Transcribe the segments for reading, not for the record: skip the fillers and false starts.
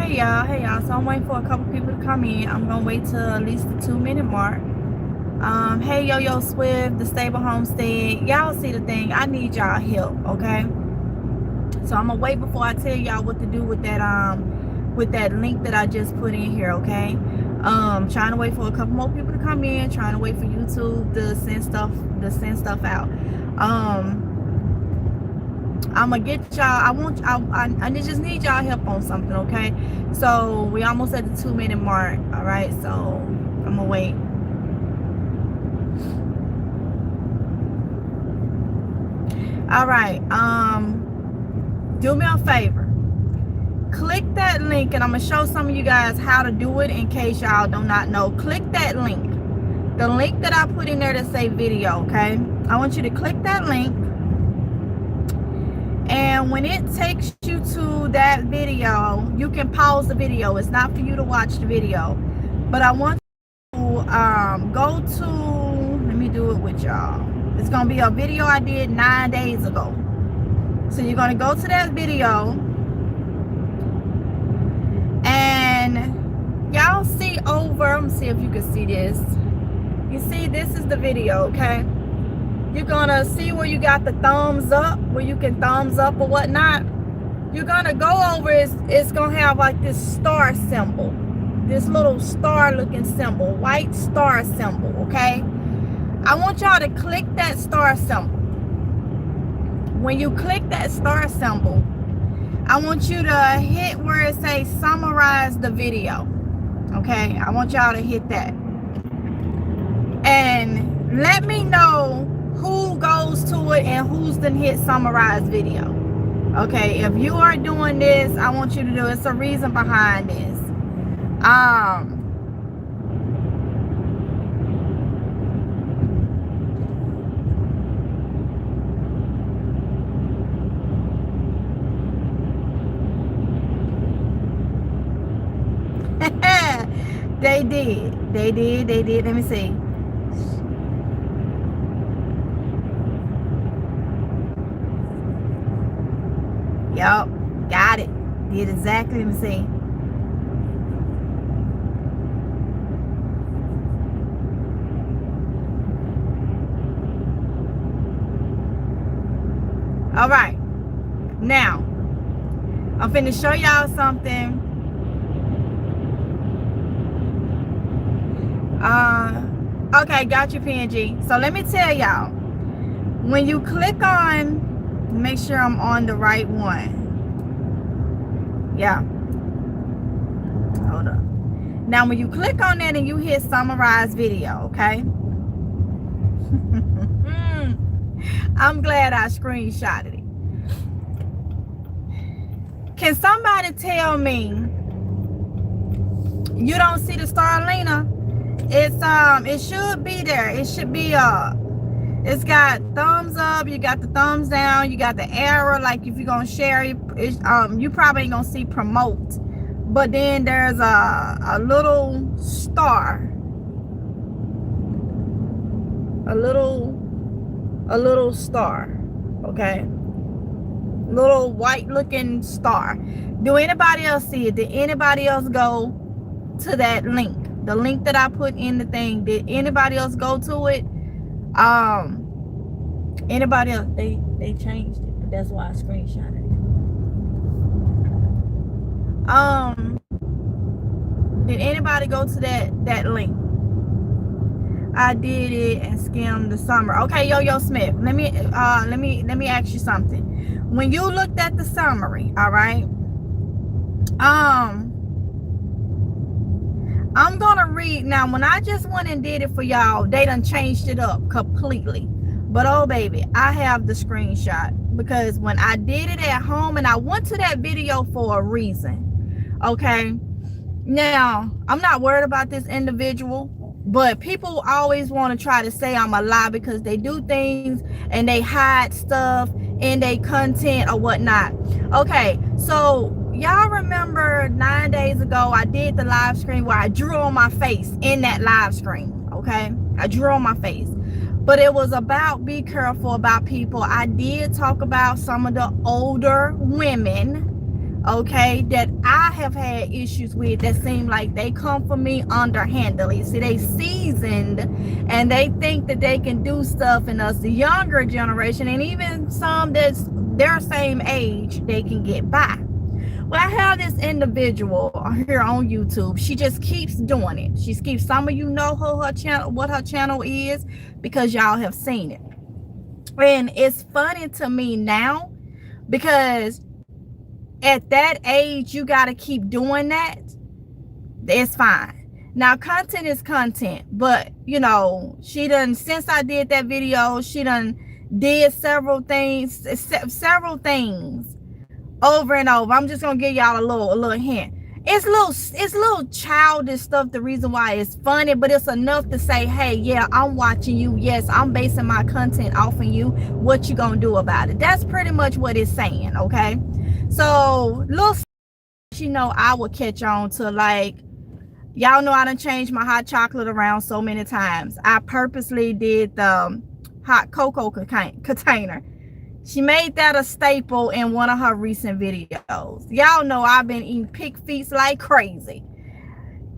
Hey y'all. So I'm waiting for a couple people to come in. I'm gonna wait till at least the 2-minute mark. Hey Yo Swift, the Stable Homestead. Y'all see the thing. I need y'all help, okay? So I'm gonna wait before I tell y'all what to do with that link that I just put in here, okay? Trying to wait for a couple more people to come in, trying to wait for YouTube to send stuff out. I'm gonna get y'all. I just need y'all help on something, okay? So we almost at the 2-minute mark. All right, so I'm gonna wait. All right, do me a favor, click that link, and I'm gonna show some of you guys how to do it in case y'all do not know. Click that link, the link that I put in there to say video, okay? I want you to click that link. And when it takes you to that video, you can pause the video. It's not for you to watch the video. But I want you to go to, let me do it with y'all. It's going to be a video I did 9 days ago. So you're going to go to that video. And y'all see over, let me see if you can see this. You see, this is the video, okay? You're gonna see where you got the thumbs up, where you can thumbs up or whatnot. You're gonna go over, it's gonna have like this star symbol, this little star looking symbol, white star symbol, okay? I want y'all to click that star symbol. When you click that star symbol, I want you to hit where it says summarize the video, okay? I want y'all to hit that. And let me know who goes to it and who's done hit summarize video. Okay, if you are doing this, I want you to do it. It's a reason behind this. They did. Let me see. Yup, got it. Did exactly. Let me see. All right. Now, I'm finna show y'all something. Okay, got you, PNG. So let me tell y'all. When you click on, make sure I'm on the right one. Yeah. Hold up. Now, when you click on that and you hit summarize video, okay? I'm glad I screenshotted it. Can somebody tell me you don't see the star, Lena? It should be there. It should be it's got thumbs up, you got the thumbs down, you got the arrow, like if you're gonna share it, you probably ain't gonna see promote, but then there's a little star, a little star, okay, little white looking star. Do anybody else see it? Did anybody else go to that link, the link that I put in the thing? Did anybody else go to it? Anybody else? They changed it, but that's why I screenshotted it. Did anybody go to that link? I did it and skimmed the summer. Okay, Yo Smith. Let me ask you something. When you looked at the summary, all right? I'm gonna read now. When I just went and did it for y'all, they done changed it up completely. But oh baby, I have the screenshot because when I did it at home, and I went to that video for a reason. Okay. Now, I'm not worried about this individual, but people always want to try to say I'm a lie because they do things and they hide stuff in their content or whatnot. Okay, so y'all remember 9 days ago I did the live stream where I drew on my face in that live stream. Okay, I drew on my face, but it was about be careful about people. I did talk about some of the older women okay, that I have had issues with, that seem like they come for me underhandedly. See, they seasoned and they think that they can do stuff in us, the younger generation, and even some that's their same age, they can get by. Well, I have this individual here on YouTube. She just keeps doing it. She keeps, some of you know her channel, what her channel is, because y'all have seen it. And it's funny to me now, because at that age, you got to keep doing that. It's fine. Now, content is content, but you know, she done, since I did that video, she done did several things over and over. I'm just gonna give y'all a little hint. It's little childish stuff, the reason why it's funny, but it's enough to say, hey, yeah, I'm watching you. Yes, I'm basing my content off of you. What you gonna do about it? That's pretty much what it's saying, okay? So, little, you know, I would catch on to, like, y'all know I done changed my hot chocolate around so many times. I purposely did the hot cocoa container. She made that a staple in one of her recent videos. Y'all know I've been eating pig feet like crazy.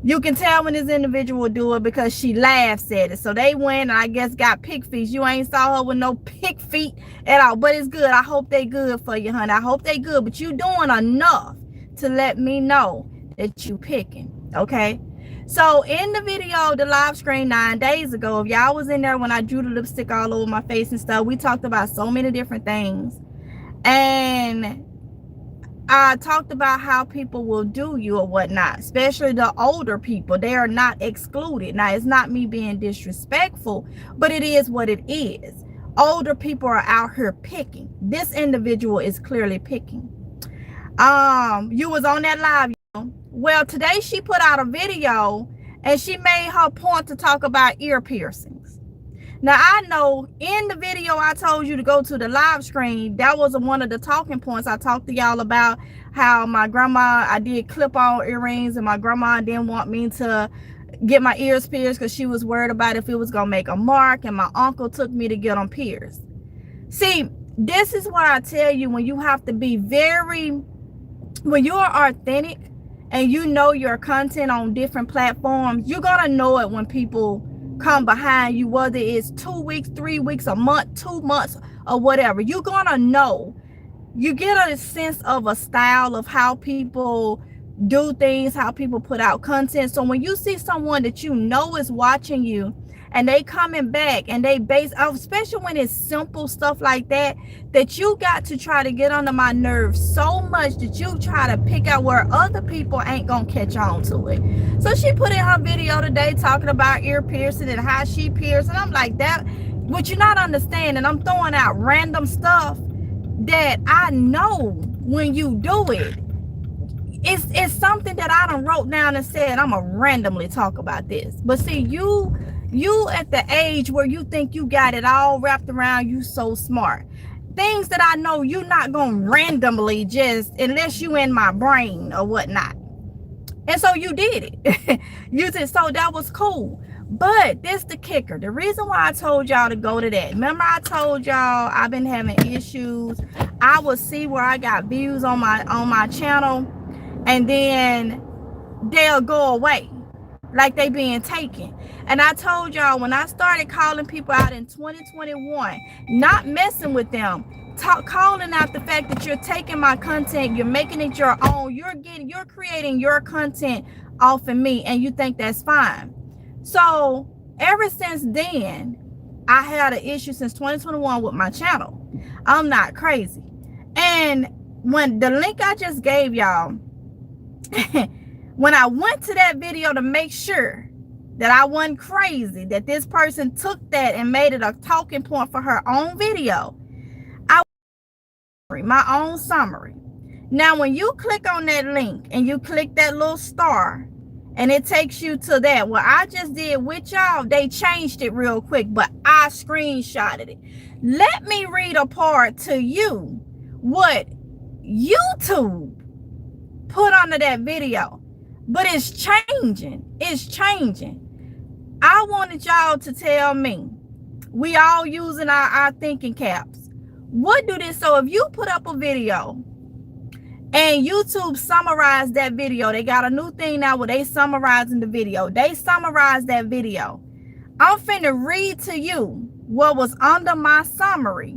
You can tell when this individual do it because she laughs at it. So they went and I guess got pig feet. You ain't saw her with no pig feet at all. But it's good. I hope they good for you, honey. I hope they good. But you doing enough to let me know that you picking. Okay? So in the video, the live stream 9 days ago, if y'all was in there when I drew the lipstick all over my face and stuff, we talked about so many different things. And I talked about how people will do you or whatnot, especially the older people. They are not excluded. Now, it's not me being disrespectful, but it is what it is. Older people are out here picking. This individual is clearly picking. You was on that live. Well, today she put out a video and she made her point to talk about ear piercings. Now, I know in the video I told you to go to the live stream, that was one of the talking points. I talked to y'all about how my grandma, I did clip-on earrings, and my grandma didn't want me to get my ears pierced because she was worried about if it was going to make a mark, and my uncle took me to get them pierced. See, this is what I tell you, when you have to be when you are authentic and you know your content on different platforms, you're going to know it when people come behind you, whether it's 2 weeks, 3 weeks, a month, 2 months, or whatever. You're gonna know. You get a sense of a style of how people do things, how people put out content. So when you see someone that you know is watching you and they coming back and they base, especially when it's simple stuff like that, that you got to try to get under my nerves so much that you try to pick out where other people ain't gonna catch on to it. So she put in her video today talking about ear piercing and how she pierced, and I'm like, that what you're not understanding, I'm throwing out random stuff that I know when you do it. It's something that I done wrote down and said I'm gonna randomly talk about this. But see, you at the age where you think you got it all wrapped around, you so smart. Things that I know you're not gonna randomly just, unless you in my brain or whatnot. And so you did it. You did, so that was cool. But this the kicker. The reason why I told y'all to go to that. Remember I told y'all I've been having issues. I will see where I got views on my channel, and then they'll go away like they being taken. And I told y'all when I started calling people out in 2021, not messing with them, calling out the fact that you're taking my content, you're making it your own, you're creating your content off of me, and you think that's fine. So ever since then, I had an issue since 2021 with my channel. I'm not crazy. And when the link I just gave y'all, when I went to that video to make sure that I wasn't crazy, that this person took that and made it a talking point for her own video, my own summary. Now, when you click on that link and you click that little star and it takes you to that, what I just did with y'all, they changed it real quick, but I screenshotted it. Let me read a part to you what YouTube put under that video. But it's changing. It's changing. I wanted y'all to tell me, we all using our thinking caps. What do this? So if you put up a video And YouTube summarized that video. They got a new thing now where they summarizing the video. They summarized that video. I'm finna read to you what was under my summary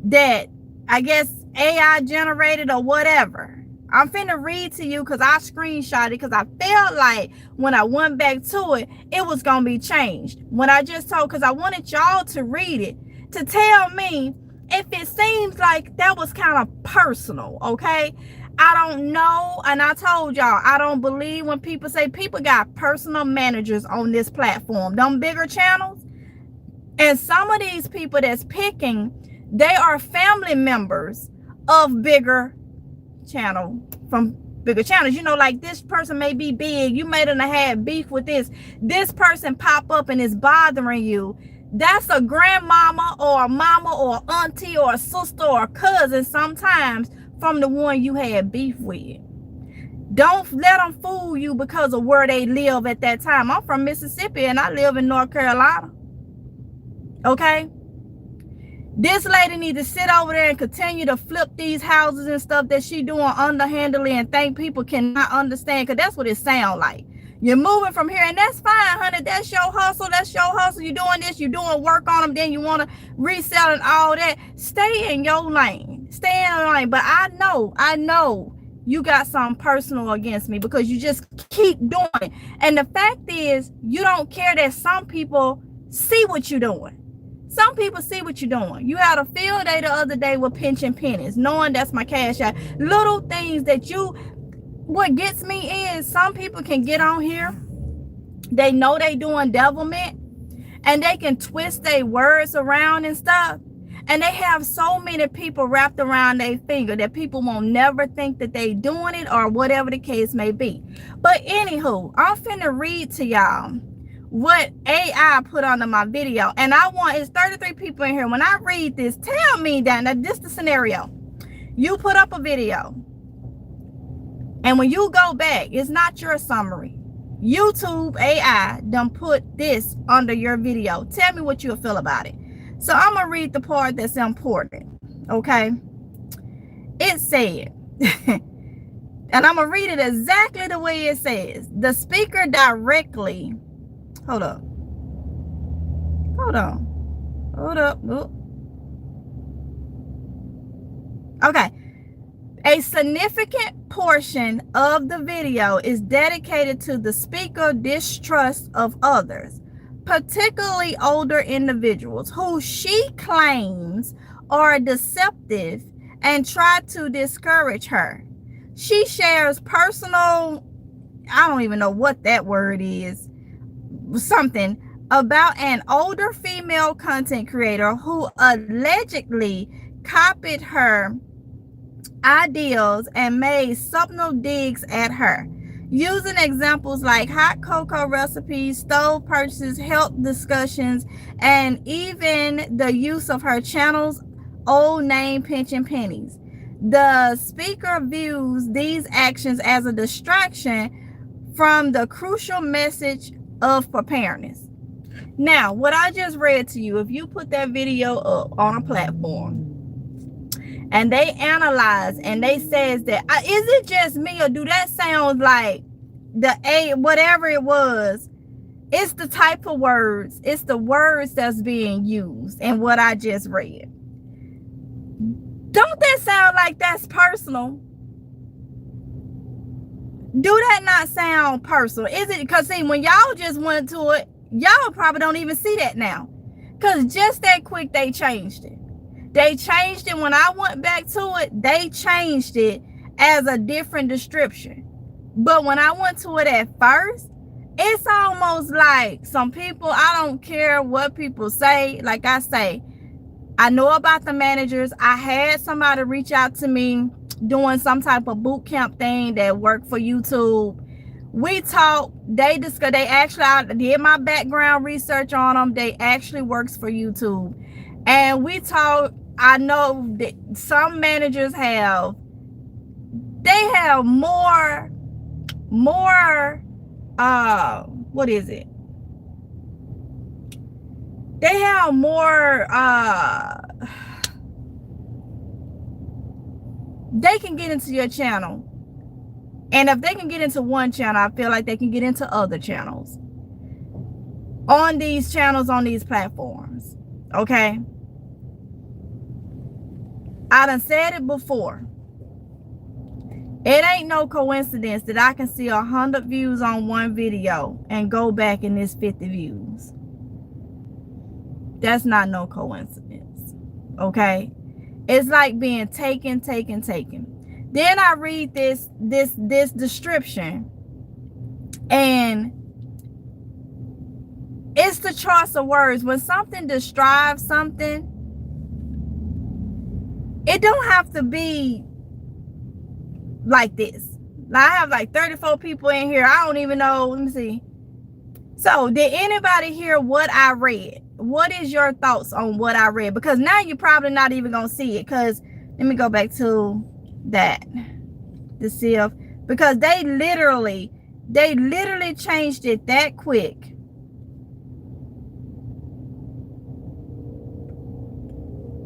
that I guess AI generated or whatever. I'm finna read to you because I screenshot it because I felt like when I went back to it, it was going to be changed. When I just told, because I wanted y'all to read it, to tell me if it seems like that was kind of personal, okay? I don't know, and I told y'all, I don't believe when people say people got personal managers on this platform, them bigger channels. And some of these people that's picking, they are family members of bigger channel, from bigger channels. You know, like this person may be big, you may have had beef with this person pop up and is bothering you. That's a grandmama or a mama or auntie or a sister or a cousin sometimes from the one you had beef with. Don't let them fool you because of where they live at that time. I'm from Mississippi and I live in North Carolina. Okay? This lady needs to sit over there and continue to flip these houses and stuff that she doing underhandedly and think people cannot understand, because that's what it sounds like. You're moving from here, and that's fine, honey. That's your hustle. That's your hustle. You're doing this. You're doing work on them. Then you want to resell and all that. Stay in your lane. Stay in your lane. But I know you got something personal against me because you just keep doing it. And the fact is, you don't care that some people see what you're doing. Some people see what you're doing. You had a field day the other day with pinching pennies, knowing that's my cash out. Little things that what gets me is some people can get on here. They know they doing devilment and they can twist their words around and stuff. And they have so many people wrapped around their finger that people won't never think that they doing it or whatever the case may be. But anywho, I'm finna read to y'all what AI put under my video. And it's 33 people in here. When I read this, tell me that this is the scenario. You put up a video. And when you go back, it's not your summary. YouTube AI done put this under your video. Tell me what you'll feel about it. So I'm going to read the part that's important. Okay. It said, and I'm going to read it exactly the way it says. The speaker directly, hold up. Okay. A significant portion of the video is dedicated to the speaker's distrust of others, particularly older individuals who she claims are deceptive and try to discourage her. She shares personal, I don't even know what that word is, something about an older female content creator who allegedly copied her ideals and made subtle digs at her, using examples like hot cocoa recipes, stove purchases, health discussions, and even the use of her channel's old name, Pinching Pennies. The speaker views these actions as a distraction from the crucial message of preparedness. Now, what I just read to you, if you put that video up on a platform and they analyze and they says that, is it just me or do that sound like whatever it was, it's the type of words, it's the words that's being used in what I just read. Don't that sound like that's personal? Do that not sound personal? Is it because, see, when y'all just went to it, y'all probably don't even see that now, because just that quick they changed it. They changed it. When I went back to it, they changed it as a different description. But when I went to it at first, it's almost like some people, I don't care what people say. Like I say, I know about the managers. I had somebody reach out to me doing some type of boot camp thing that worked for YouTube. We talked, they discussed, I did my background research on them. They actually works for YouTube. And we talked. I know that some managers have more, what is it? They have more, they can get into your channel. And if they can get into one channel, I feel like they can get into other channels. On these channels, on these platforms. Okay? I done said it before. It ain't no coincidence that I can see 100 views on one video and go back and it's 50 views. That's not no coincidence. Okay? It's like being taken. Then I read this description, and it's the choice of words. When something describes something, it don't have to be like this. Now, I have like 34 people in here. I don't even know. Let me see. So, did anybody hear what I read? What is your thoughts on what I read? Because now you're probably not even going to see it. Because, let me go back to that. To see if, because they literally changed it that quick.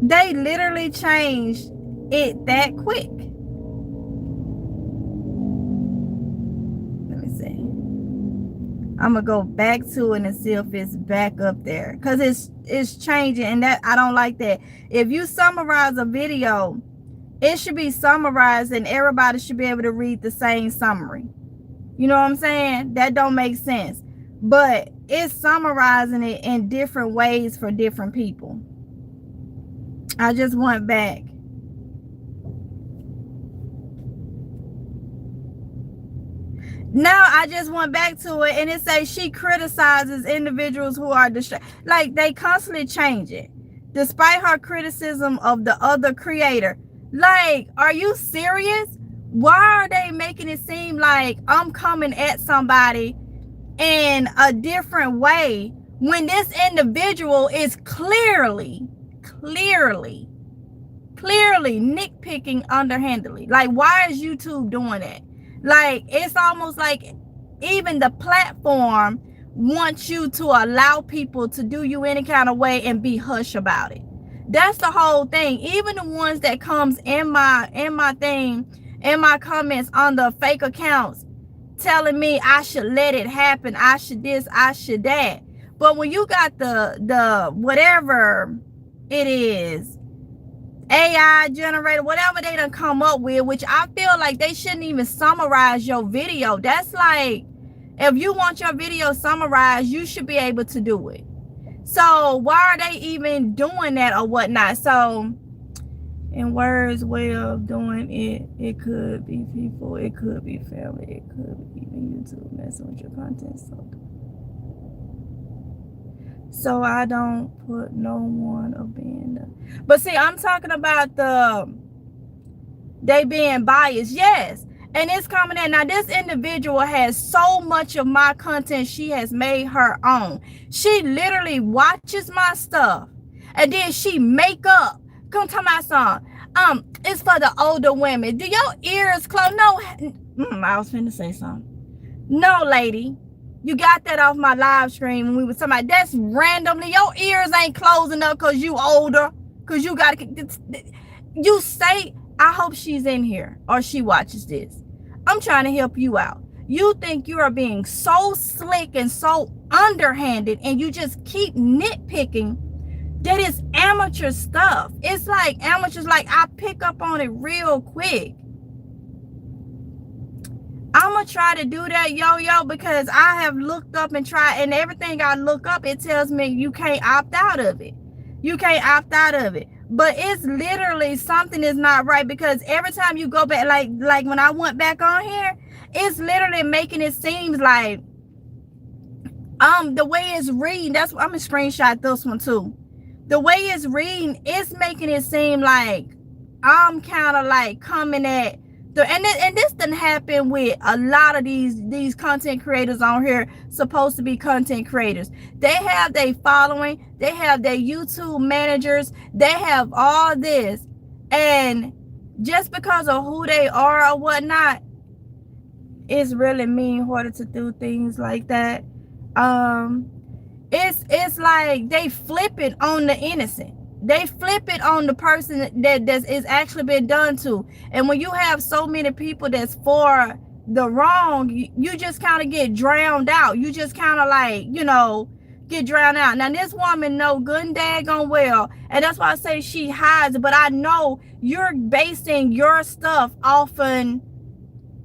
They literally changed it that quick. Let me see. I'm gonna go back to it and see if it's back up there, because it's changing, and that I don't like that. If you summarize a video, it should be summarized and everybody should be able to read the same summary. You know what I'm saying? That don't make sense. But it's summarizing it in different ways for different people. I just went back. Now I just went back to it, and it says she criticizes individuals who are distracted. Like, they constantly change it. Despite her criticism of the other creator. Like, are you serious? Why are they making it seem like I'm coming at somebody in a different way when this individual is clearly nitpicking underhandedly? Like, why is YouTube doing that? Like, it's almost like even the platform wants you to allow people to do you any kind of way and be hush about it. That's the whole thing. Even the ones that comes in my thing, in my comments on the fake accounts, telling me I should let it happen, I should this, I should that. But when you got the whatever it is, AI generator, whatever they done come up with, which I feel like they shouldn't even summarize your video. That's like, if you want your video summarized, you should be able to do it. So why are they even doing that or whatnot? So, in words, way of doing it, it could be people, it could be family, it could be even YouTube messing with your content. So I don't put no one of being there. But see, I'm talking about they being biased. Yes. And it's coming in. Now, this individual has so much of my content she has made her own. She literally watches my stuff. And then she make up. Come to my song. It's for the older women. Do your ears close? No. I was finna say something. No, lady. You got that off my live stream when we were talking about that's randomly. Your ears ain't closing up because you older. Because you got to. You say, I hope she's in here or she watches this. I'm trying to help you out. You think you are being so slick and so underhanded, and you just keep nitpicking. That is amateur stuff. It's like amateurs, like I pick up on it real quick. I'm going to try to do that, yo, because I have looked up and tried, and everything I look up, it tells me you can't opt out of it. You can't opt out of it. But it's literally something is not right, because every time you go back, like when I went back on here, it's literally making it seem like the way it's reading, that's what I'm gonna screenshot this one too. The way it's reading, it's making it seem like I'm kind of like coming at and this didn't happen with a lot of these content creators on here, supposed to be content creators. They have their following, they have their YouTube managers, they have all this, and just because of who they are or whatnot, it's really mean-hearted to do things like that. It's like they flip it on the innocent. they flip it on the person that is actually been done to. And when you have so many people that's for the wrong, you just kind of get drowned out. You just kind of like, you know, get drowned out. Now this woman know good and daggone well, and that's why I say she hides, but I know you're basing your stuff off of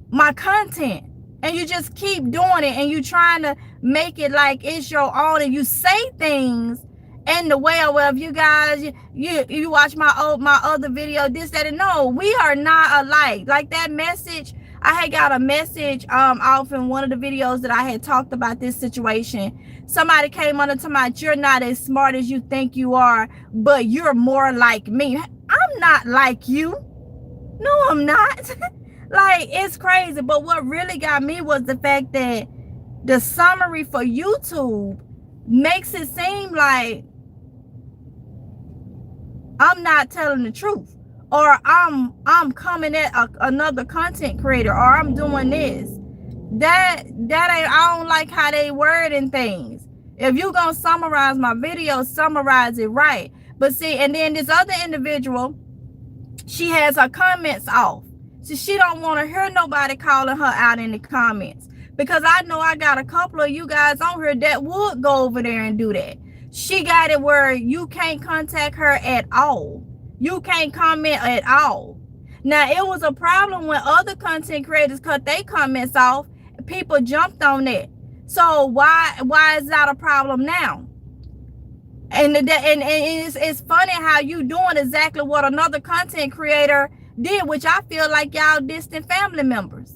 my content, and you just keep doing it, and you trying to make it like it's your own, and you say things in the way of, well, if you guys you watch my other video, this, that, and no, we are not alike. Like that message, I had got a message off in one of the videos that I had talked about this situation. Somebody came on to my, you're not as smart as you think you are, but you're more like me. I'm not like you. No, I'm not. Like, it's crazy. But what really got me was the fact that the summary for YouTube makes it seem like I'm not telling the truth, or I'm coming at another content creator, or I'm doing this. That ain't, I don't like how they wording things. If you gonna summarize my video, summarize it right. But see, and then this other individual, she has her comments off. So she don't want to hear nobody calling her out in the comments, because I know I got a couple of you guys on here that would go over there and do that. She got it where you can't contact her at all. You can't comment at all. Now, it was a problem when other content creators cut their comments off. People jumped on that. So why is that a problem now? And it's funny how you doing exactly what another content creator did, which I feel like y'all distant family members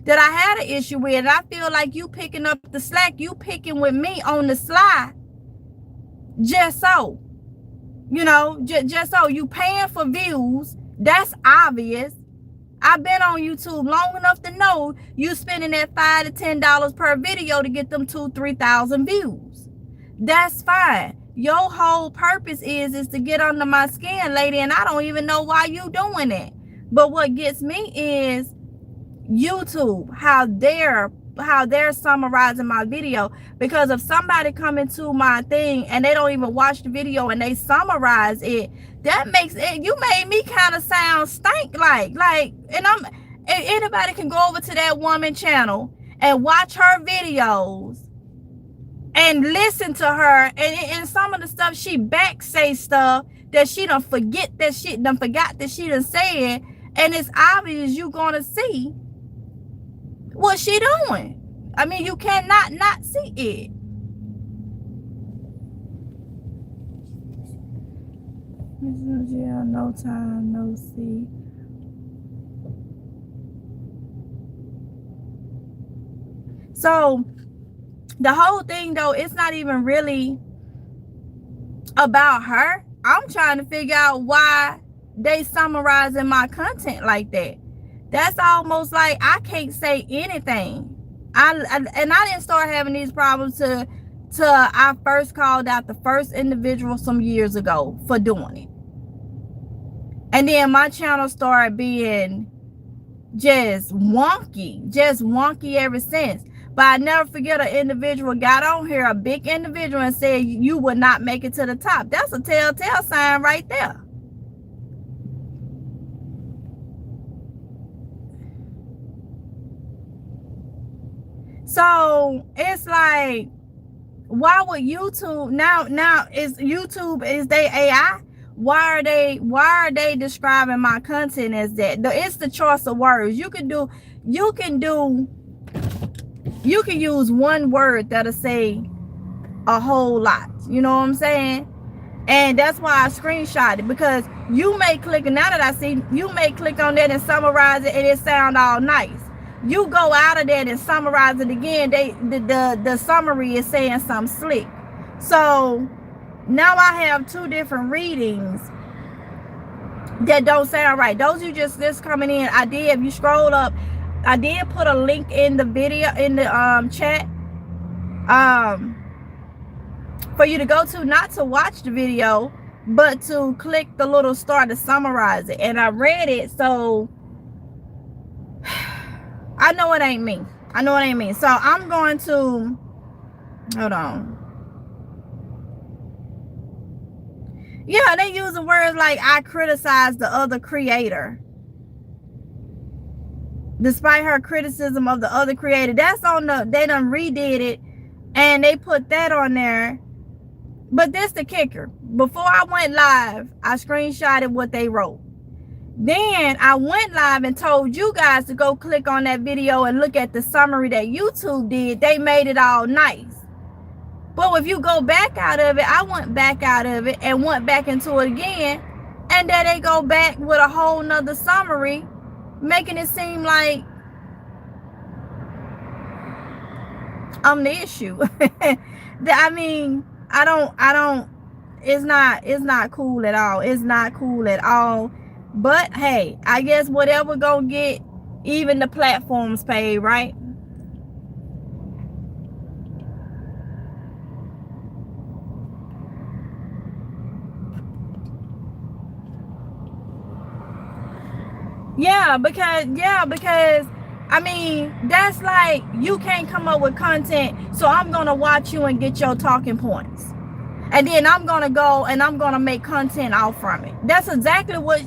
that I had an issue with. And I feel like you picking up the slack, you picking with me on the sly, just so, you know, just so you paying for views. That's obvious. I've been on YouTube long enough to know you spending that $5 to $10 per video to get them 2,000-3,000 views. That's fine. Your whole purpose is to get under my skin, lady, and I don't even know why you doing that. But what gets me is YouTube, how they're summarizing my video. Because if somebody come into my thing and they don't even watch the video and they summarize it, that makes it, you made me kind of sound stank like, and anybody can go over to that woman channel and watch her videos and listen to her, and some of the stuff she back say stuff that she done forgot that she done said, and it's obvious you gonna see what she doing. I mean, you cannot not see it. Yeah, no time, no see. So the whole thing though, it's not even really about her. I'm trying to figure out why they summarizing my content like that. That's almost like I can't say anything. I didn't start having these problems till I first called out the first individual some years ago for doing it. And then my channel started being just wonky ever since. But I never forget an individual got on here, a big individual, and said you would not make it to the top. That's a telltale sign right there. So it's like, why would YouTube now is they AI? Why are they describing my content as that? It's the choice of words. You can use one word that'll say a whole lot. You know what I'm saying? And that's why I screenshot it, because you may click, and now that I see, you may click on that and summarize it and it sound all nice. You go out of that and summarize it again, the summary is saying something slick. So now I have two different readings that don't sound right. Those you just coming in, if you scroll up, I did put a link in the video, in the chat, for you to go to, not to watch the video, but to click the little star to summarize it. And I read it, so I know it ain't me. So I'm going to, hold on. Yeah, they using words like I criticize the other creator. Despite her criticism of the other creator. That's on the, they done redid it and they put that on there. But this the kicker. Before I went live, I screenshotted what they wrote. Then I went live and told you guys to go click on that video and look at the summary that YouTube did. They made it all nice. But if you go back out of it, I went back out of it and went back into it again. And then they go back with a whole nother summary, making it seem like I'm the issue. I mean, I don't, it's not cool at all. It's not cool at all. But hey, I guess whatever gonna get even the platforms paid, right? Yeah, because I mean, that's like, you can't come up with content, so I'm gonna watch you and get your talking points. And then I'm gonna go and I'm gonna make content out from it. That's exactly what.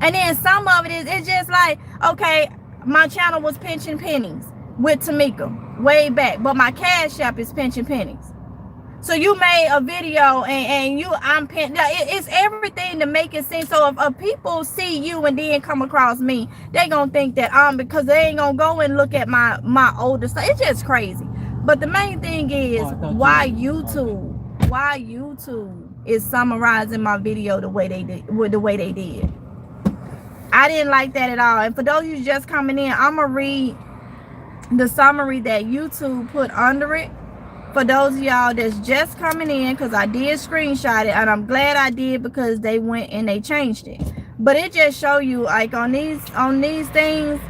And then some of it is, it's just like, okay, my channel was pinching pennies with Tamika way back, but my Cashapp is pinching pennies. So you made a video and I'm pinching. It's everything to make it seem. So if people see you and then come across me, they gonna think that because they ain't gonna go and look at my older stuff. It's just crazy. But the main thing is why YouTube is summarizing my video the way they did. I didn't like that at all. And for those of you just coming in, I'm gonna read the summary that YouTube put under it. For those of y'all that's just coming in, because I did screenshot it, and I'm glad I did, because they went and they changed it. But it just show you, like, on these things.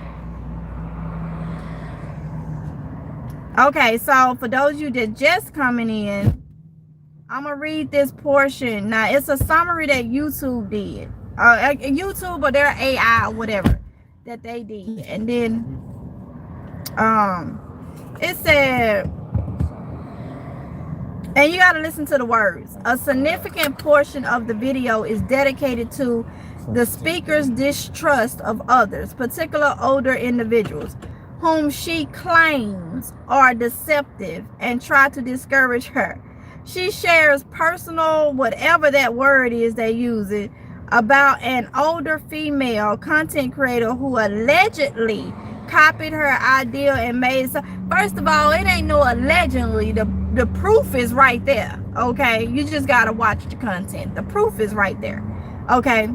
Okay, so for those of you that just coming in, I'm gonna read this portion. Now, it's a summary that YouTube did. YouTube or their AI or whatever that they did. And then it said, and you got to listen to the words. A significant portion of the video is dedicated to the speaker's distrust of others, particularly older individuals, whom she claims are deceptive and try to discourage her. She shares personal, whatever that word is they use it, about an older female content creator who allegedly copied her idea and made so. First of all, it ain't no allegedly. The proof is right there. Okay, you just gotta watch the content. The proof is right there. Okay,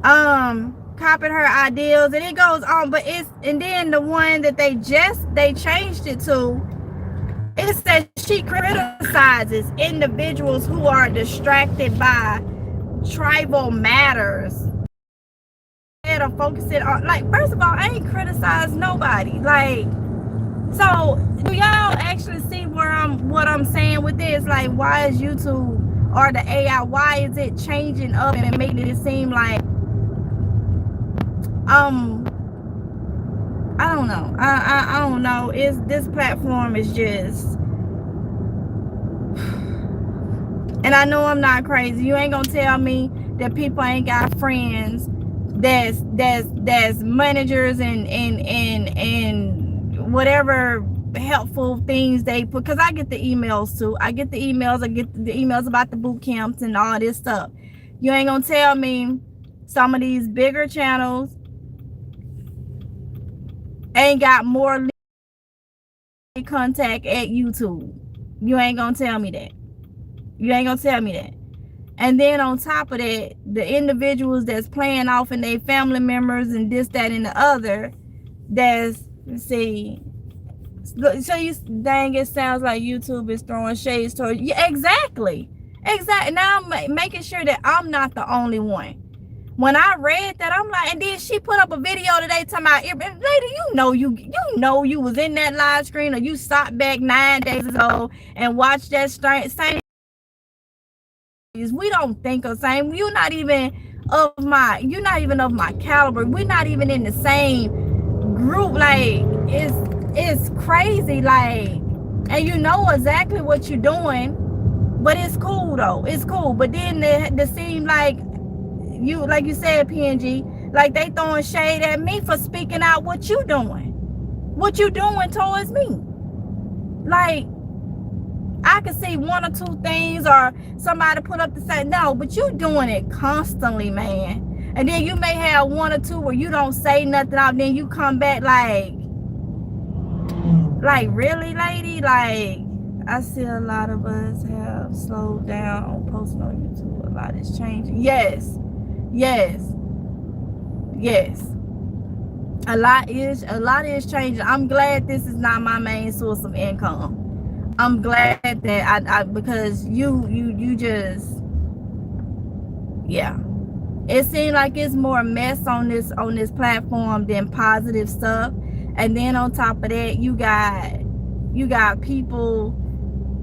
copied her ideas, and it goes on. But it's, and then the one that they changed it to, it says she criticizes individuals who are distracted by tribal matters. Instead of focusing on, like, first of all, I ain't criticized nobody. Like, so do y'all actually see what I'm saying with this? Like, why is YouTube or the AI, why is it changing up and making it seem like I don't know. I don't know. This platform is just, and I know I'm not crazy. You ain't gonna tell me that people ain't got friends that's managers and whatever helpful things they put, because I get the emails too. I get the emails about the boot camps and all this stuff. You ain't gonna tell me some of these bigger channels ain't got more contact at YouTube. You ain't gonna tell me that. You ain't gonna tell me that. And then on top of that, the individuals that's playing off and their family members and this, that, and the other, that's, let's see, so you, dang, it sounds like YouTube is throwing shades towards you. Exactly. Now I'm making sure that I'm not the only one. When I read that, I'm like, and then she put up a video today talking about, lady, you know you was in that live stream, or you stopped back 9 days ago and watched that same. We don't think the same. You're not even of my caliber. We're not even in the same group. Like, it's crazy. Like, and you know exactly what you're doing. But it's cool though. It's cool. But then they seem like you said, PNG, like they throwing shade at me for speaking out what you doing. What you doing towards me. Like, I can see one or two things or somebody put up the same. No, but you doing it constantly, man. And then you may have one or two where you don't say nothing out, then you come back like really, lady? Like, I see a lot of us have slowed down on posting on YouTube. A lot is changing. Yes. A lot is changing. I'm glad this is not my main source of income. I'm glad that I because you just, yeah. It seems like it's more mess on this platform than positive stuff. And then on top of that, you got people,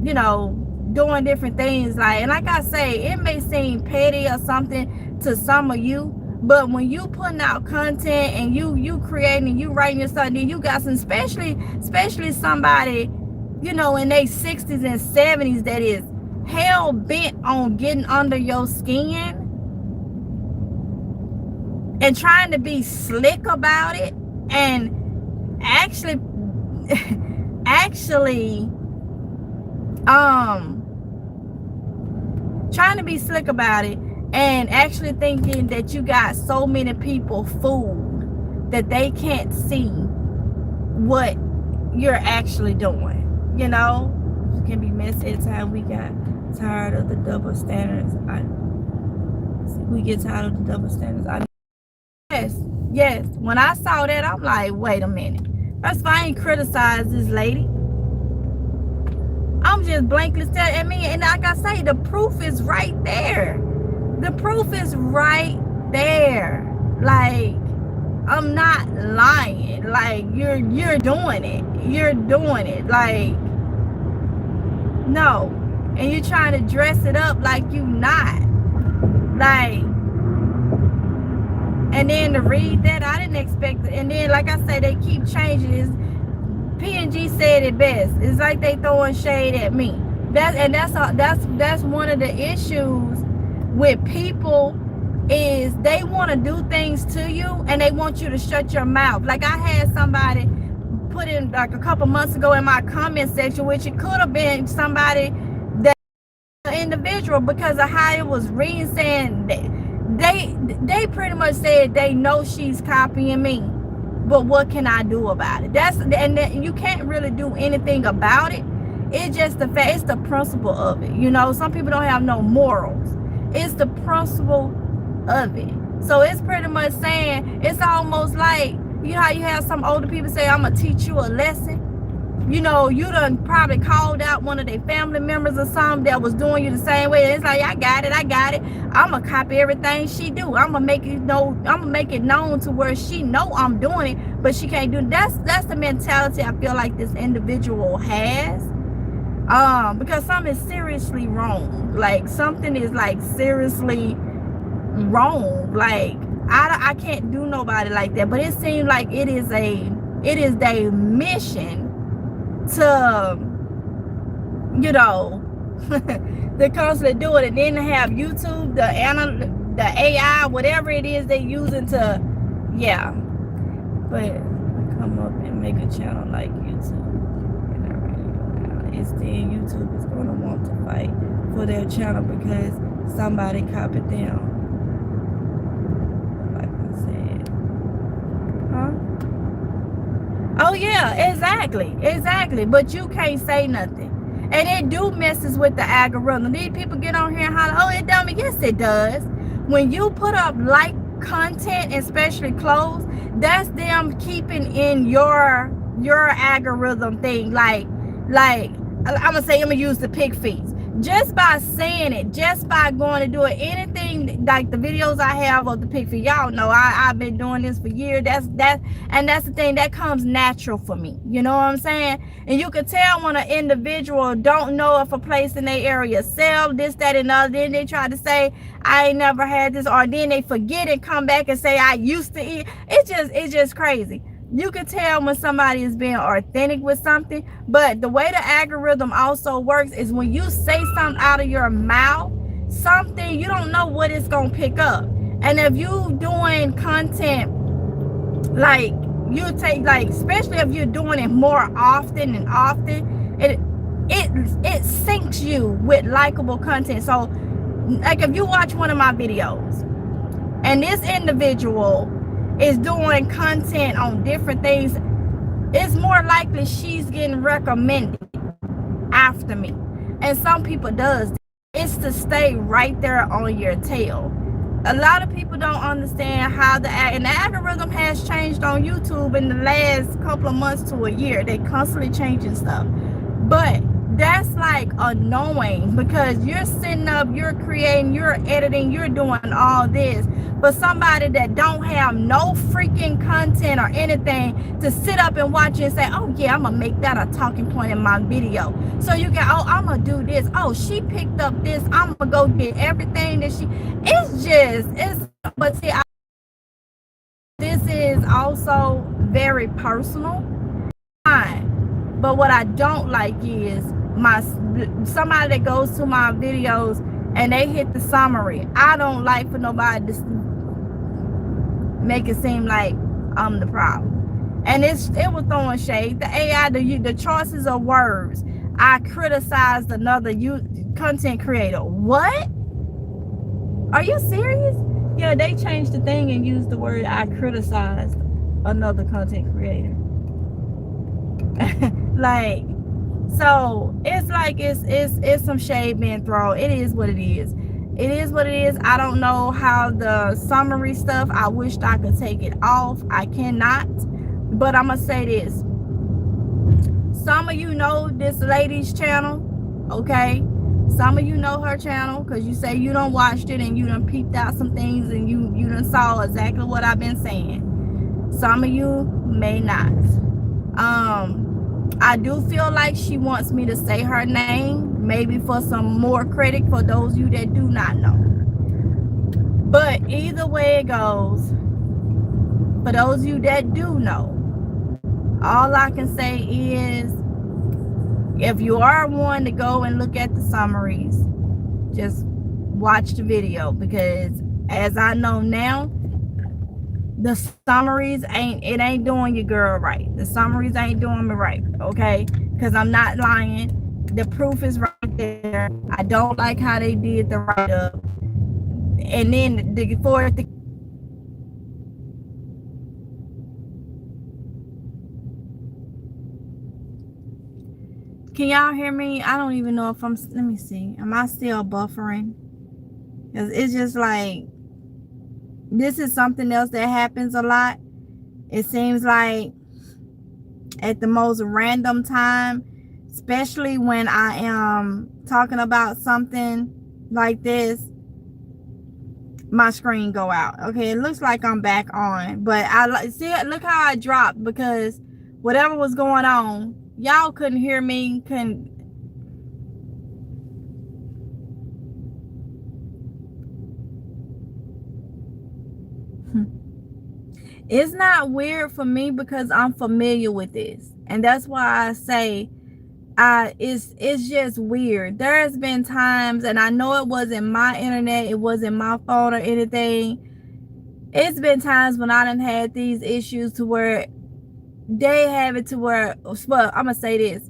you know, doing different things. And like I say, it may seem petty or something to some of you, but when you putting out content and you creating, you writing your stuff, then you got some, especially somebody, you know, in their 60s and 70s that is hell bent on getting under your skin and trying to be slick about it, and actually trying to be slick about it and actually thinking that you got so many people fooled that they can't see what you're actually doing. You know, it can be messy at times. We got tired of the double standards. We get tired of the double standards. Yes. When I saw that, I'm like, wait a minute. First of all, I ain't criticize this lady. I'm just blankly staring at me, and like I say, the proof is right there. The proof is right there. Like, I'm not lying. Like, you're doing it. You're doing it. Like, no. And you're trying to dress it up like you not. Like, and then to read that, I didn't expect it. And then, like I said, they keep changing this. PNG said it best. It's like they throwing shade at me. That's one of the issues with people, is they want to do things to you and they want you to shut your mouth. Like, I had somebody put in like a couple months ago in my comment section, which it could have been somebody that individual, because of how it was reading, saying they pretty much said they know she's copying me, but what can I do about it? And you can't really do anything about it. It's just the fact, it's the principle of it. You know, some people don't have no morals. It's the principle of it. So it's pretty much saying, it's almost like, you know how you have some older people say, I'm gonna teach you a lesson. You know, you done probably called out one of their family members or something that was doing you the same way. It's like, I got it. I'm gonna copy everything she do. I'm gonna make it known to where she know I'm doing it, but she can't do it. That's the mentality I feel like this individual has. Because something is seriously wrong. Like, something is like seriously wrong. Like, I can't do nobody like that. But it seems like it is their mission to, you know, to constantly do it, and then have YouTube, the AI, whatever it is they're using to, yeah. But come up and make a channel like YouTube, it's then YouTube is going to want to fight for their channel because somebody copied them. Like I said, huh? Oh yeah, exactly. But you can't say nothing. And it do messes with the algorithm. These people get on here and holler, oh, it don't. Yes, it does. When you put up like content, especially clothes, that's them keeping in your algorithm thing. Like I'm gonna use the pig feet. Just by saying it, just by going to do it, anything like the videos I have of the pig feet, y'all know I've been doing this for years. That's the thing that comes natural for me. You know what I'm saying? And you can tell when an individual don't know if a place in their area sell this, that, and other. Then they try to say I ain't never had this, or then they forget and come back and say I used to eat. It's just crazy. You can tell when somebody is being authentic with something. But the way the algorithm also works is when you say something out of your mouth, something you don't know what it's gonna pick up. And if you doing content, like you take, like, especially if you're doing it more often and often, it syncs you with likable content. So like if you watch one of my videos and this individual is doing content on different things, it's more likely she's getting recommended after me. And some people does. It's to stay right there on your tail. A lot of people don't understand how the algorithm has changed on YouTube in the last couple of months to a year. They constantly changing stuff. But that's like annoying because you're sitting up, you're creating, you're editing, you're doing all this. But somebody that don't have no freaking content or anything to sit up and watch and say, oh yeah, I'm gonna make that a talking point in my video. So you can, oh, I'm gonna do this. Oh, she picked up this. I'm gonna go get everything that she, but see, this is also very personal. Fine. But what I don't like is somebody that goes to my videos and they hit the summary. I don't like for nobody to make it seem like I'm the problem. And it was throwing shade. The AI, the choices of words. I criticized another content creator. What? Are you serious? Yeah, they changed the thing and used the word I criticized another content creator. Like, so it's like it's some shade being thrown. It is what it is. It is what it is. I don't know how the summary stuff, I wished I could take it off. I cannot. But I'm gonna say this. Some of you know this lady's channel, okay? Some of you know her channel because you say you done watched it and you done peeped out some things and you done saw exactly what I've been saying. Some of you may not. I do feel like she wants me to say her name, maybe for some more credit for those of you that do not know. But either way it goes, for those of you that do know, all I can say is, if you are one to go and look at the summaries, just watch the video, because as I know now, the summaries ain't doing your girl right. The summaries ain't doing me right, okay? Because I'm not lying. The proof is right there. I don't like how they did the write-up. And then can y'all hear me? I don't even know if I'm, let me see. Am I still buffering? Because it's just like, this is something else that happens a lot. It seems like at the most random time, especially when I am talking about something like this, my screen go out. Okay, it looks like I'm back on, but I see it. Look how I dropped, because whatever was going on, y'all couldn't hear me. It's not weird for me because I'm familiar with this, and that's why I say it's just weird. There has been times, and I know it wasn't my internet, it wasn't my phone or anything. It's been times when I done had these issues to where they have it to where, well, I'm gonna say this,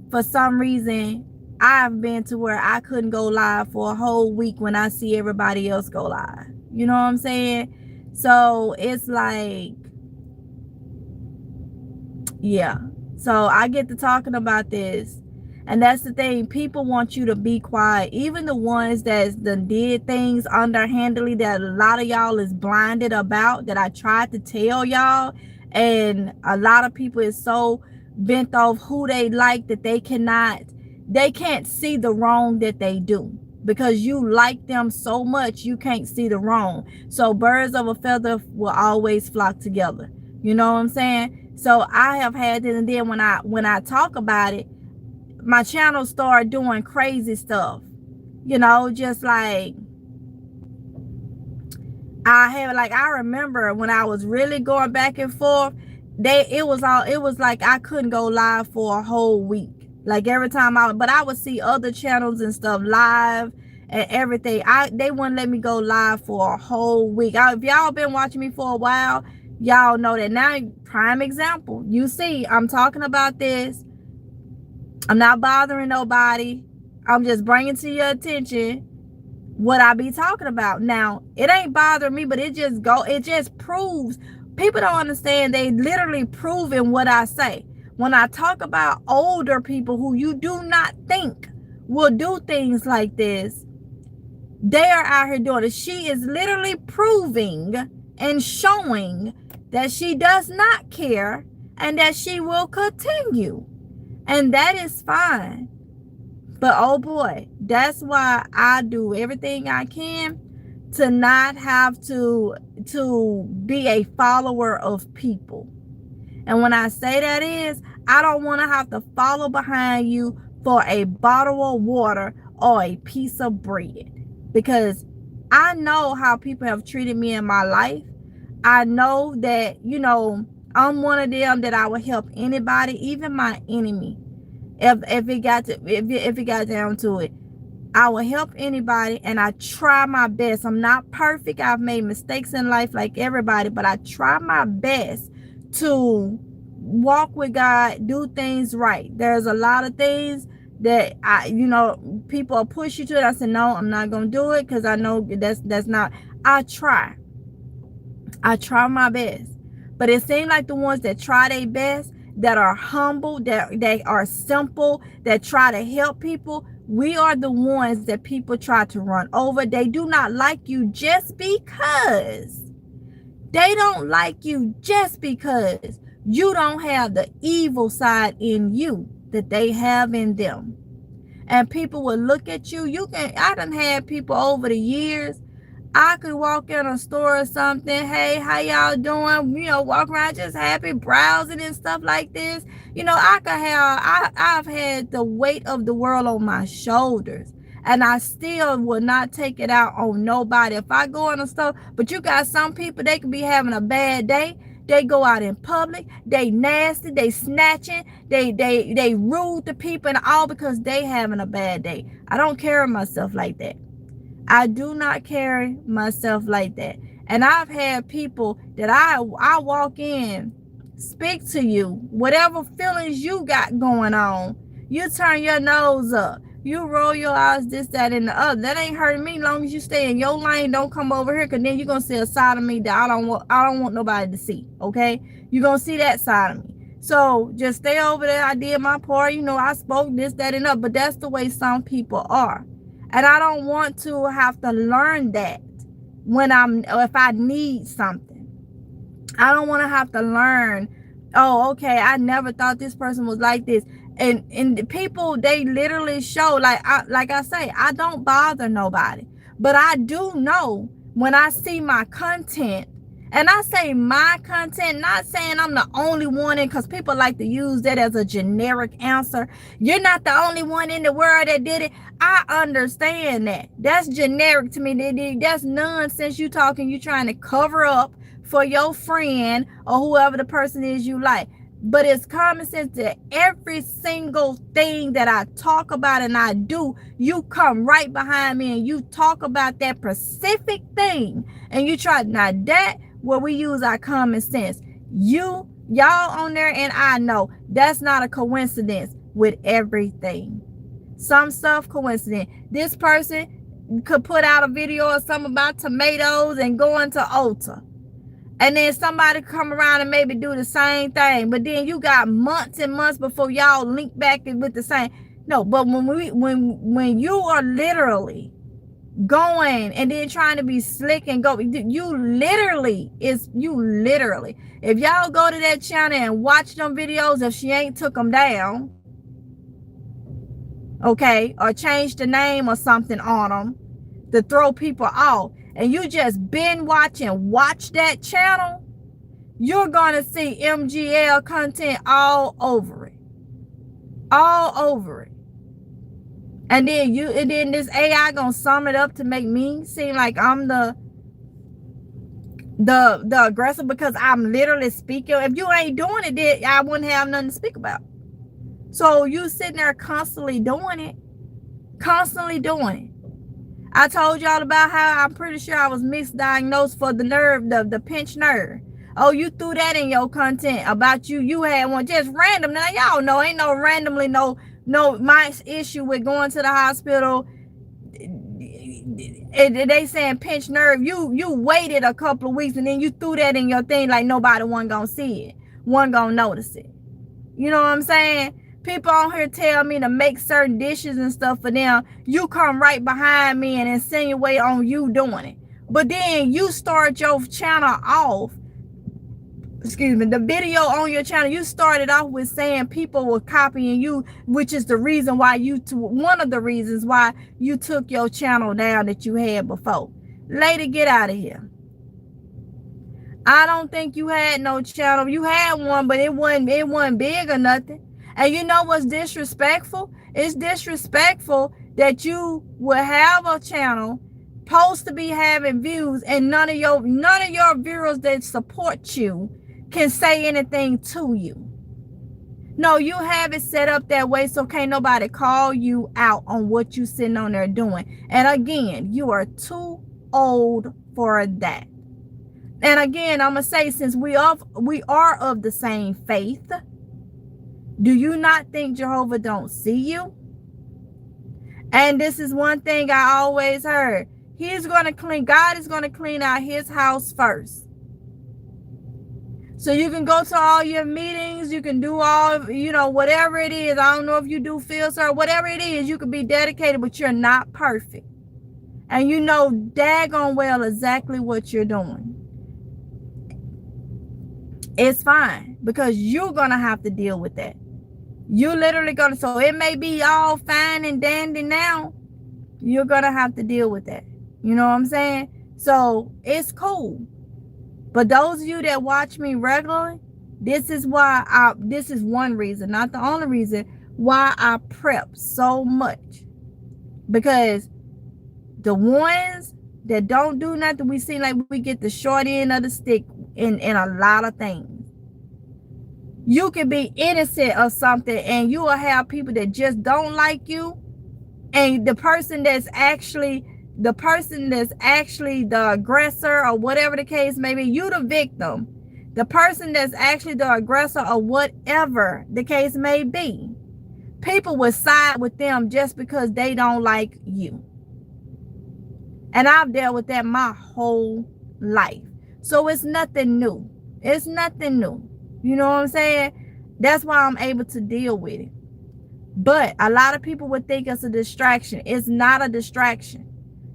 for some reason I've been to where I couldn't go live for a whole week when I see everybody else go live. You know what I'm saying? So it's like, yeah. So I get to talking about this, and that's the thing. People want you to be quiet. Even the ones that did things underhandedly that a lot of y'all is blinded about, that I tried to tell y'all, and a lot of people is so bent off who they like that they can't see the wrong that they do. Because you like them so much, you can't see the wrong. So birds of a feather will always flock together. You know what I'm saying? So I have had it, and then when I talk about it, my channel started doing crazy stuff. You know, just like I remember when I was really going back and forth, it was like I couldn't go live for a whole week. Like every time but I would see other channels and stuff live and everything. They wouldn't let me go live for a whole week. If y'all been watching me for a while, y'all know that. Now, prime example, you see I'm talking about this. I'm not bothering nobody. I'm just bringing to your attention what I be talking about. Now, it ain't bothering me, but it just proves. People don't understand. They literally proving what I say. When I talk about older people who you do not think will do things like this, they are out here doing it. She is literally proving and showing that she does not care and that she will continue. And that is fine. But oh boy, that's why I do everything I can to not have to be a follower of people. And when I say that is, I don't want to have to follow behind you for a bottle of water or a piece of bread. Because I know how people have treated me in my life. I know that, I'm one of them that I will help anybody, even my enemy. If it got down to it, I will help anybody, and I try my best. I'm not perfect. I've made mistakes in life like everybody, but I try my best to walk with God, do things right. There's a lot of things that people will push you to it. I said, no, I'm not going to do it because I know that's not. I try my best, but it seems like the ones that try their best, that are humble, that they are simple, that try to help people, we are the ones that people try to run over. They do not like you just because. They don't like you just because you don't have the evil side in you that they have in them. And people will look at you. I done had people over the years. I could walk in a store or something. Hey, how y'all doing? Walk around just happy, browsing and stuff like this. I've had the weight of the world on my shoulders, and I still will not take it out on nobody. If I go in a store, but you got some people, they could be having a bad day. They go out in public, they nasty, they snatching, they rude to people, and all because they having a bad day. I don't carry myself like that. I do not carry myself like that. And I've had people that I walk in, speak to you, whatever feelings you got going on, you turn your nose up, you roll your eyes, this, that, and the other. That ain't hurting me. Long as you stay in your lane, don't come over here, because then you're gonna see a side of me that I don't want nobody to see. Okay, you're gonna see that side of me. So just stay over there. I did my part. I spoke this, that, and that. But that's the way some people are. And I don't want to have to learn that if I need something. I don't want to have to learn, oh, okay, I never thought this person was like this. And the people, they literally show, like I say, I don't bother nobody. But I do know when I see my content, and I say my content, not saying I'm the only one in, because people like to use that as a generic answer. You're not the only one in the world that did it. I understand that. That's generic to me. That's nonsense. You trying to cover up for your friend or whoever the person is you like. But it's common sense that every single thing that I talk about and I do, you come right behind me and you talk about that specific thing. And you try, now that where we use our common sense. Y'all on there, and I know that's not a coincidence with everything. Some stuff coincident. This person could put out a video or something about tomatoes and go into Ulta. And then somebody come around and maybe do the same thing. But then you got months and months before y'all link back with the same. No, but when you are literally going and then trying to be slick and go, you literally, if y'all go to that channel and watch them videos, if she ain't took them down, okay, or change the name or something on them to throw people off, and you just been watch that channel, you're gonna see MGL content all over it. And then this AI gonna sum it up to make me seem like I'm the the aggressor, because I'm literally speaking. If you ain't doing it, then I wouldn't have nothing to speak about. So you sitting there constantly doing it. I told y'all about how I'm pretty sure I was misdiagnosed for the nerve, the pinched nerve. Oh, you threw that in your content about you had one just random. Now y'all know ain't no randomly no my issue with going to the hospital. They saying pinched nerve. You waited a couple of weeks and then you threw that in your thing like nobody wasn't gonna see it, wasn't gonna notice it. You know what I'm saying? People on here tell me to make certain dishes and stuff for them. You come right behind me and insinuate on you doing it. But then you start your channel off. Excuse me, the video on your channel, you started off with saying people were copying you, which is the reason why one of the reasons why you took your channel down that you had before. Lady, get out of here. I don't think you had no channel. You had one, but it wasn't big or nothing. And you know what's disrespectful? It's disrespectful that you will have a channel supposed to be having views and none of your viewers that support you can say anything to you. No, you have it set up that way so can't nobody call you out on what you sitting on there doing. And again, you are too old for that. And again, I'm gonna say, since we are of the same faith, do you not think Jehovah don't see you? And this is one thing I always heard. God is gonna clean out his house first. So you can go to all your meetings, you can do all, whatever it is. I don't know if you do field service, whatever it is, you can be dedicated, but you're not perfect. And you know daggone well exactly what you're doing. It's fine, because you're gonna have to deal with that. You literally gonna, so it may be all fine and dandy now. You're gonna have to deal with that. You know what I'm saying? So it's cool. But those of you that watch me regularly, this is one reason, not the only reason, why I prep so much. Because the ones that don't do nothing, we seem like we get the short end of the stick in a lot of things. You can be innocent of something and you will have people that just don't like you, and the person that's actually the aggressor, or whatever the case may be, you the victim. The person that's actually the aggressor, or whatever the case may be, people will side with them just because they don't like you. And I've dealt with that my whole life. So it's nothing new. It's nothing new. You know what I'm saying? That's why I'm able to deal with it. But a lot of people would think it's a distraction. It's not a distraction.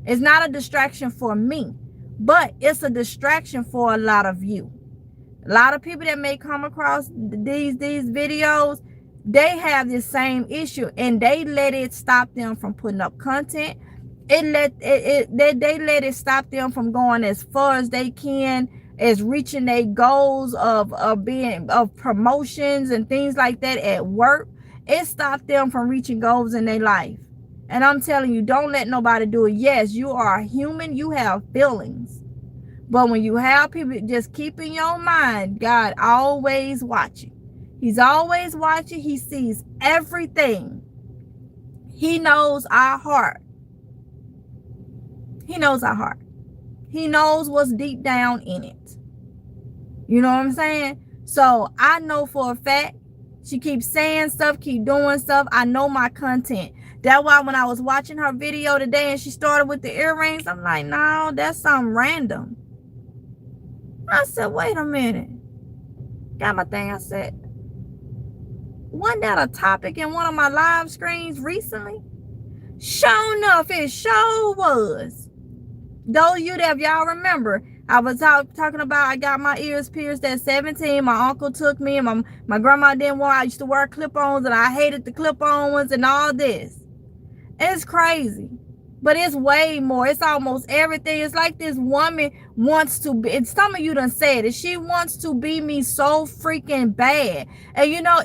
It's not a distraction for me, but it's a distraction for a lot of you. A lot of people that may come across these videos, they have this same issue, and they let it stop them from putting up content. They let it stop them from going as far as they can, as reaching their goals of promotions and things like that at work. It stopped them from reaching goals in their life. And I'm telling you, don't let nobody do it. Yes, you are human. You have feelings. But when you have people, just keep in your mind, God always watching. He's always watching. He sees everything. He knows our heart. He knows our heart. He knows what's deep down in it. You know what I'm saying? So I know for a fact, she keeps saying stuff, keep doing stuff. I know my content. That's why when I was watching her video today and she started with the earrings, I'm like, no, that's something random. I said, wait a minute. Got my thing. I said, wasn't that a topic in one of my live screens recently? Sure enough, it sure was. Those of you that, if y'all remember, I was talking about I got my ears pierced at 17. My uncle took me, and my grandma didn't want. I used to wear clip-ons, and I hated the clip-on ones and all this. It's crazy, but it's way more. It's almost everything. It's like this woman wants to be, and some of you done said it, she wants to be me so freaking bad. And you know,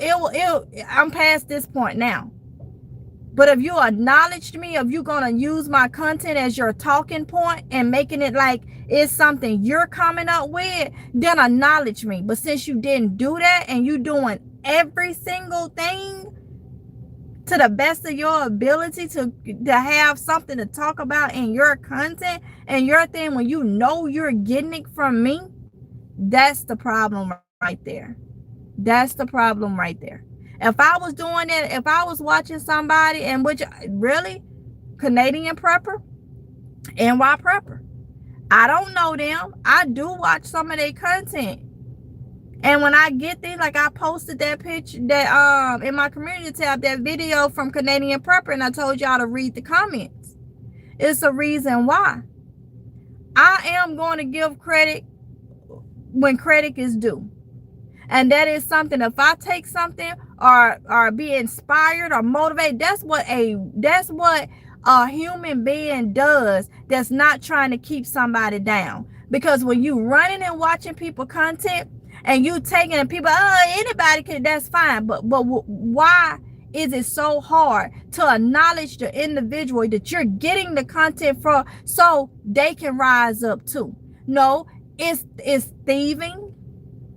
I'm past this point now. But if you acknowledged me, if you're going to use my content as your talking point and making it like it's something you're coming up with, then acknowledge me. But since you didn't do that and you doing every single thing to the best of your ability to have something to talk about in your content and your thing, when you know you're getting it from me, that's the problem right there. That's the problem right there. If I was doing it, if I was watching somebody, and which really, Canadian prepper, NY prepper, I don't know them. I do watch some of their content. And when I get there, like I posted that picture that in my community tab, that video from Canadian prepper, and I told y'all to read the comments. It's a reason why. I am going to give credit when credit is due. And that is something, if I take something or be inspired or motivated, that's what a human being does that's not trying to keep somebody down. Because when you running and watching people content and you taking and people, anybody can, that's fine. But why is it so hard to acknowledge the individual that you're getting the content from so they can rise up too? No, it's thieving.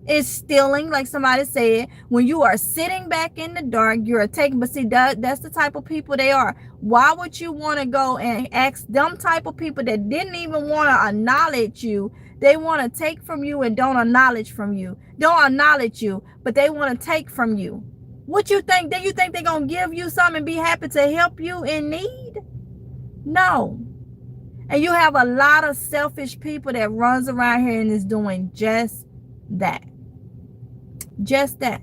It's stealing, like somebody said. When you are sitting back in the dark, you're taking, but see, that's the type of people they are. Why would you want to go and ask them type of people that didn't even want to acknowledge you? They want to take from you and don't acknowledge you, but they want to take from you. What you think? Then you think they're going to give you something and be happy to help you in need? No. And you have a lot of selfish people that runs around here and is doing just that. Just that.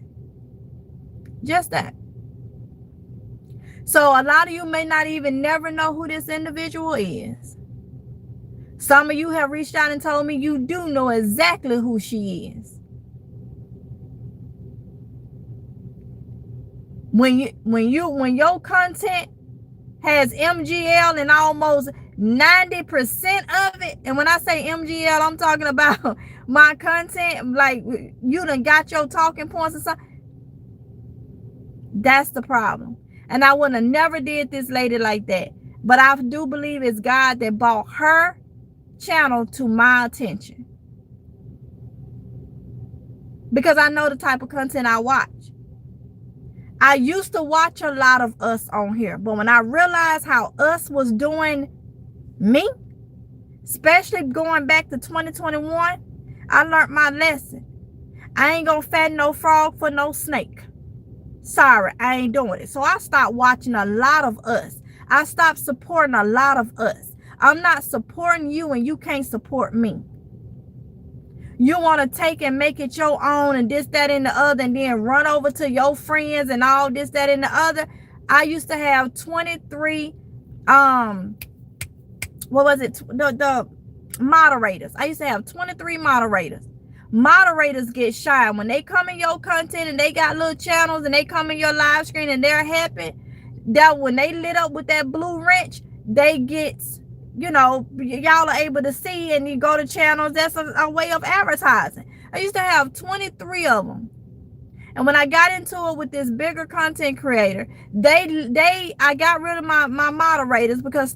So a lot of you may not even never know who this individual is. Some of you have reached out and told me you do know exactly who she is. When your content has MGL and almost 90% of it, and when I say MGL, I'm talking about my content, like you done got your talking points or something. That's the problem. And I would have never did this lady like that. But I do believe it's God that brought her channel to my attention. Because I know the type of content I watch. I used to watch a lot of us on here. But when I realized how us was doing me, especially going back to 2021, I learned my lesson. I ain't gonna fatten no frog for no snake. Sorry, I ain't doing it. So I stopped watching a lot of us. I stopped supporting a lot of us. I'm not supporting you and you can't support me. You want to take and make it your own and this, that, and the other, and then run over to your friends and all this, that, and the other. I used to have 23 what was it? The moderators. I used to have 23 moderators. Moderators get shy when they come in your content and they got little channels and they come in your live screen and they're happy. That when they lit up with that blue wrench, they get, you know, y'all are able to see and you go to channels. That's a way of advertising. I used to have 23 of them. And when I got into it with this bigger content creator, I got rid of my moderators because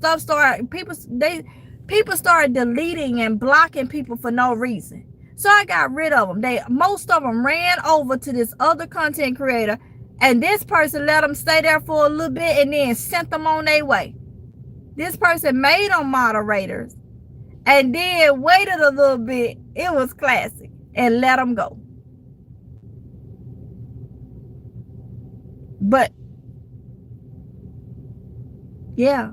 people started deleting and blocking people for no reason. So I got rid of them. Most of them ran over to this other content creator, and this person let them stay there for a little bit and then sent them on their way. This person made them moderators and then waited a little bit. It was classic, and let them go. But yeah.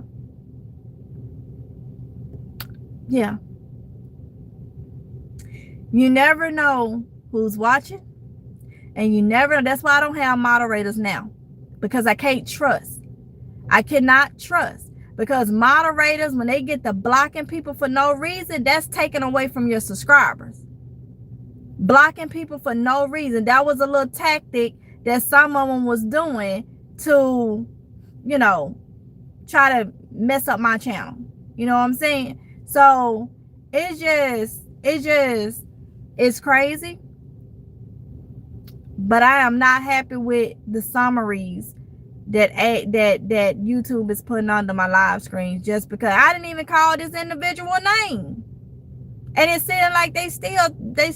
You never know who's watching, and you never know. That's why I don't have moderators now, because I can't trust. I cannot trust, because moderators, when they get to blocking people for no reason, that's taken away from your subscribers. Blocking people for no reason. That was a little tactic that some of them was doing to, you know, try to mess up my channel. You know what I'm saying? So it's crazy. But I am not happy with the summaries that YouTube is putting under my live screens, just because I didn't even call this individual name, and it seemed like they still they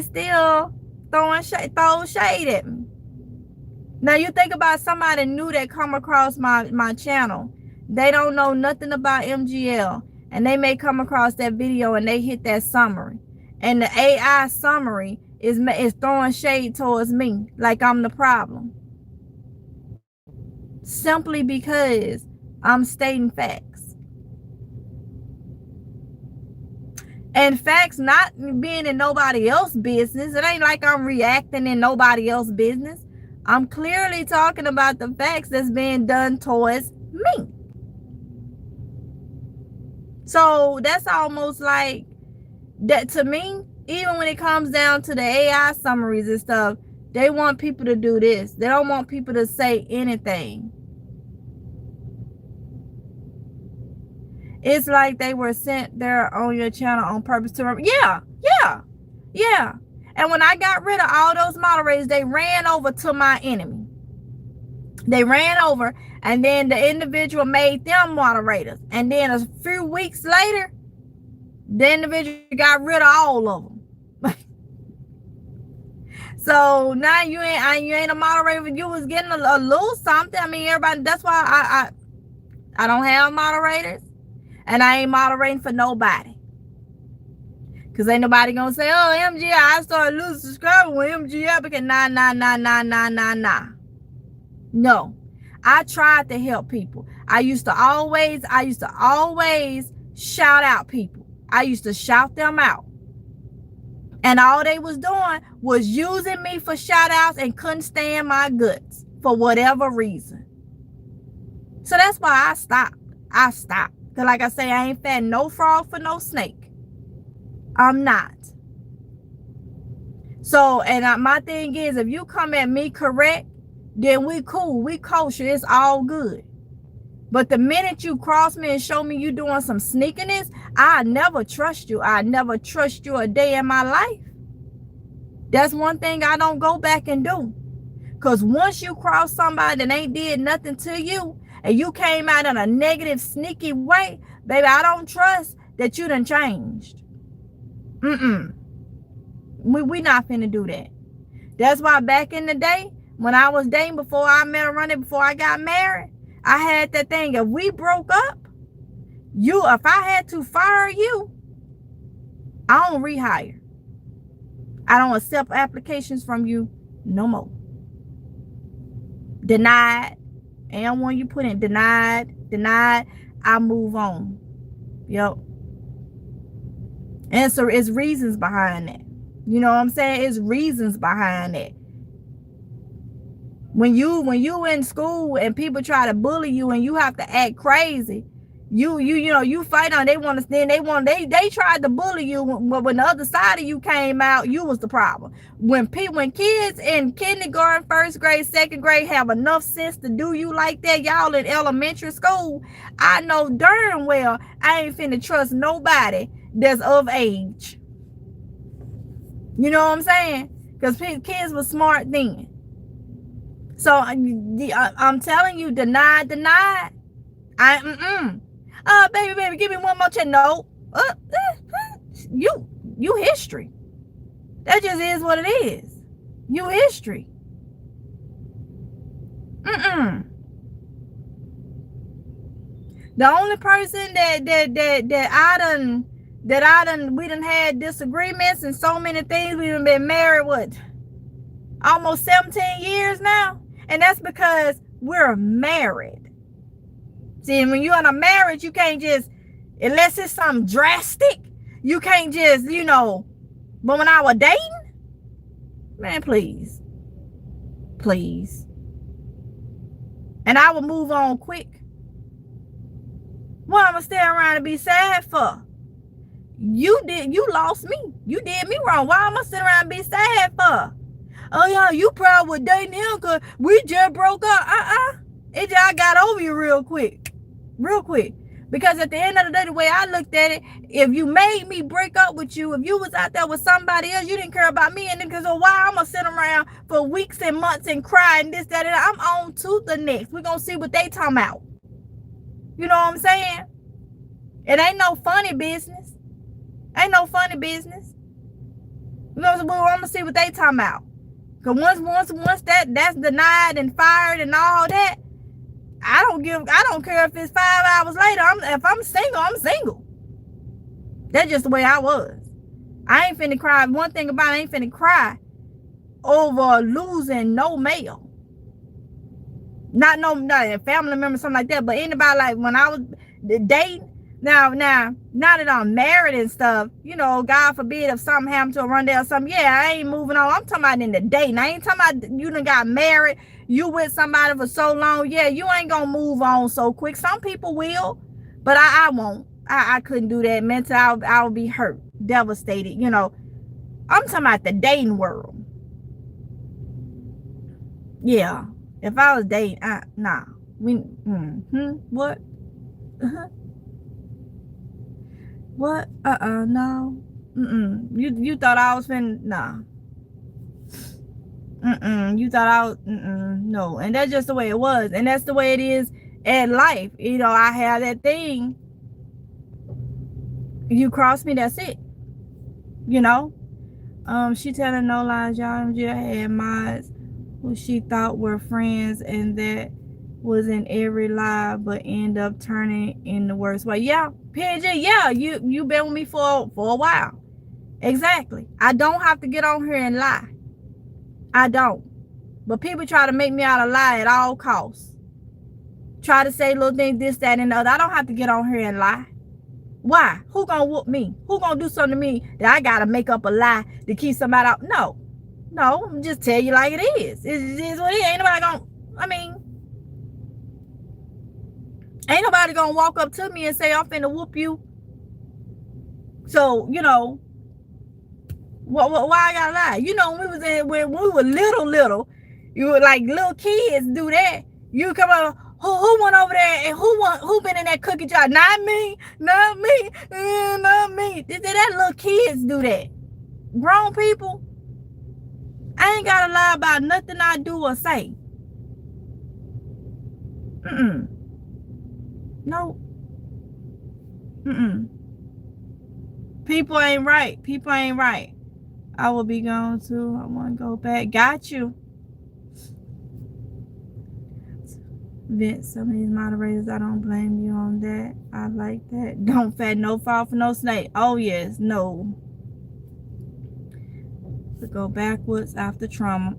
still throwing shade at me. Now you think about somebody new that come across my channel. They don't know nothing about MGL, and they may come across that video and they hit that summary, and the AI summary is throwing shade towards me like I'm the problem, simply because I'm stating facts. And facts not being in nobody else's business. It ain't like I'm reacting in nobody else's business. I'm clearly talking about the facts that's being done towards me. So that's almost like that to me. Even when it comes down to the AI summaries and stuff, they want people to do this. They don't want people to say anything. It's like they were sent there on your channel on purpose to yeah. And when I got rid of all those moderators, they ran over to my enemy. They ran over, and then the individual made them moderators. And then a few weeks later, the individual got rid of all of them. So now you ain't a moderator. You was getting a little something. I mean, everybody. That's why I don't have moderators, and I ain't moderating for nobody. Cause ain't nobody gonna say, oh, MGI, I started losing subscribers with MGI, because nah. No, I tried to help people. I used to always shout out people. I used to shout them out. And all they was doing was using me for shout outs and couldn't stand my guts for whatever reason. So that's why I stopped. Cause like I say, I ain't fed no frog for no snake. I'm not. So, and my thing is, if you come at me correct, then we cool, we kosher, it's all good. But the minute you cross me and show me you doing some sneakiness, I never trust you. I never trust you a day in my life. That's one thing I don't go back and do. Because once you cross somebody that ain't did nothing to you, and you came out in a negative, sneaky way, baby, I don't trust that you done changed. We not finna do that. That's why back in the day, when I was dating, before I met Oronde, before I got married, I had that thing. If we broke up, if I had to fire you, I don't rehire. I don't accept applications from you no more. Denied. And when you put in denied, I move on. Yep. And so it's reasons behind that. You know what I'm saying? It's reasons behind it. When you in school and people try to bully you and you have to act crazy, you fight on. They tried to bully you, but when the other side of you came out, you was the problem. When kids in kindergarten, first grade, second grade have enough sense to do you like that, y'all in elementary school, I know darn well I ain't finna trust nobody that's of age. You know what I'm saying? Because kids were smart then. So I'm telling you, deny. Baby, give me one more chance. No, you history. That just is what it is. You history. The only person we done had disagreements and so many things. We done been married, what, almost 17 years now? And that's because we're married. See, when you're in a marriage, you can't just, unless it's something drastic, you can't just, but when I was dating, man, please. And I would move on quick. What I'm gonna stay around and be sad for? You lost me. You did me wrong. Why am I sit around and be sad for? Oh yeah, you probably was dating him because we just broke up. I got over you real quick. Because at the end of the day, the way I looked at it, if you made me break up with you, if you was out there with somebody else, you didn't care about me. And then because of why I'm going to sit around for weeks and months and cry and this, that, and that. I'm on to the next. We're going to see what they talking about. You know what I'm saying? It ain't no funny business. Ain't no funny business. I'm going to see what they talking about. Because once that's denied and fired and all that, I don't care if it's 5 hours later. If I'm single, I'm single. That's just the way I was. I ain't finna cry. One thing about it, I ain't finna cry over losing no male. Not a family member, something like that. But anybody, like when I was dating, now that I'm married and stuff, you know, God forbid if something happened to a Rondell or something, yeah, I ain't moving on. I'm talking about in the dating. I ain't talking about you done got married, you with somebody for so long. Yeah, you ain't gonna move on so quick. Some people will, but I won't. I couldn't do that. Mentally, I'll be hurt, devastated. You know, I'm talking about the dating world. Yeah, if I was dating, nah. What? What? No. You thought I was finna, nah. You thought I was, no. And that's just the way it was. And that's the way it is in life. You know, I have that thing. You cross me, that's it. You know? She telling no lies, y'all. Just had mods who she thought were friends, and that was in every lie, but end up turning in the worst way. Yeah, PNG, yeah, you been with me for a while. Exactly. I don't have to get on here and lie. I don't. But people try to make me out a lie at all costs. Try to say little things, this, that, and the other. I don't have to get on here and lie. Why? Who gonna whoop me? Who gonna do something to me that I gotta make up a lie to keep somebody out? No, just tell you like it is. It is what it is. Ain't nobody gonna, ain't nobody gonna walk up to me and say I'm finna whoop you. So, you know, why I gotta lie? You know, when we were little, you were like little kids do that. You come up, who went over there and who been in that cookie jar? Not me. That little kids do that. Grown people, I ain't gotta lie about nothing I do or say. No. People ain't right. I will be gone too. I want to go back. Got you. Vince, some of these moderators, I don't blame you on that. I like that. Don't fat, no fall for no snake. Oh yes, no. To go backwards after trauma.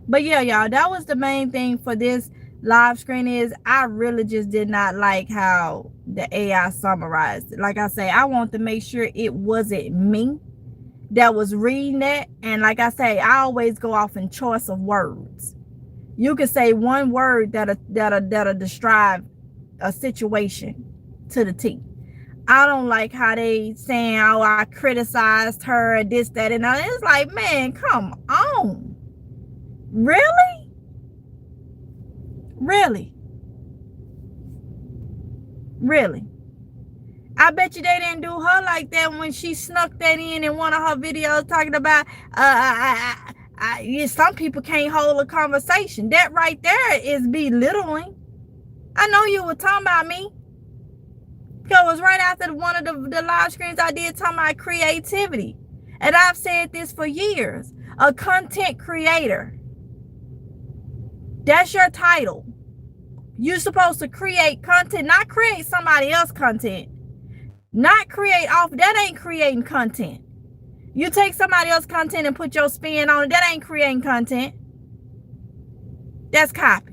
But yeah, y'all, that was the main thing for this live screen. Is I really just did not like how the AI summarized it. Like I say, I want to make sure it wasn't me that was reading that. And like I say, I always go off in choice of words. You can say one word that'll describe a situation to the T. I don't like how they saying, oh, I criticized her, this, that, and that. It's like, man, come on. Really? I bet you they didn't do her like that when she snuck that in one of her videos talking about some people can't hold a conversation. That right there is belittling. I know you were talking about me. Because it was right after one of the live screens I did talking about creativity. And I've said this for years. A content creator. That's your title. You're supposed to create content, not create somebody else's content. Not create off. That ain't creating content. You take somebody else's content and put your spin on it. That ain't creating content. That's copy.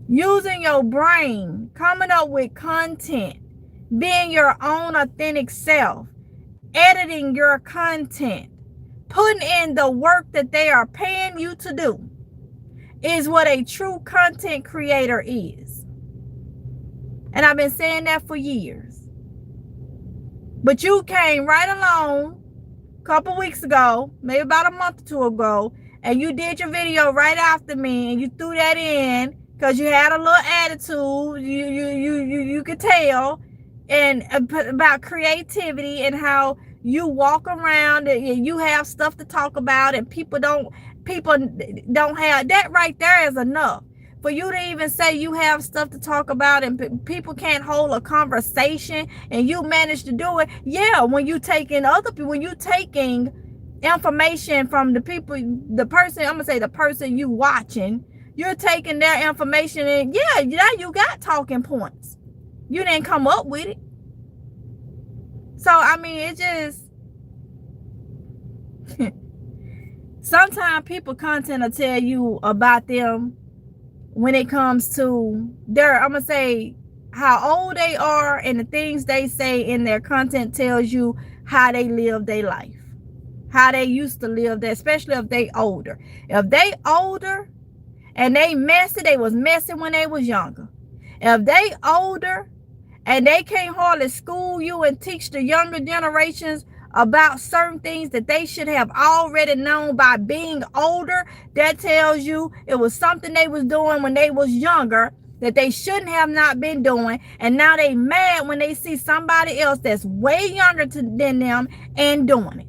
Using your brain, coming up with content, being your own authentic self, editing your content, putting in the work that they are paying you to do is what a true content creator is. And I've been saying that for years. But you came right along couple weeks ago, maybe about a month or two ago, and you did your video right after me, and you threw that in because you had a little attitude. You could tell, and about creativity and how you walk around and you have stuff to talk about, and people don't have that. Right there is enough for you to even say you have stuff to talk about, and people can't hold a conversation, and you manage to do it. Yeah, when you taking information from the person you watching, you're taking their information, and yeah, you got talking points. You didn't come up with it. So I mean, it just sometimes people content will tell you about them when it comes to I'm gonna say how old they are, and the things they say in their content tells you how they live their life, how they used to live there, especially if they older. If they older and they messy, they was messy when they was younger. If they older and they can't hardly school you and teach the younger generations about certain things that they should have already known by being older, that tells you it was something they was doing when they was younger that they shouldn't have not been doing, and now they mad when they see somebody else that's way younger than them and doing it.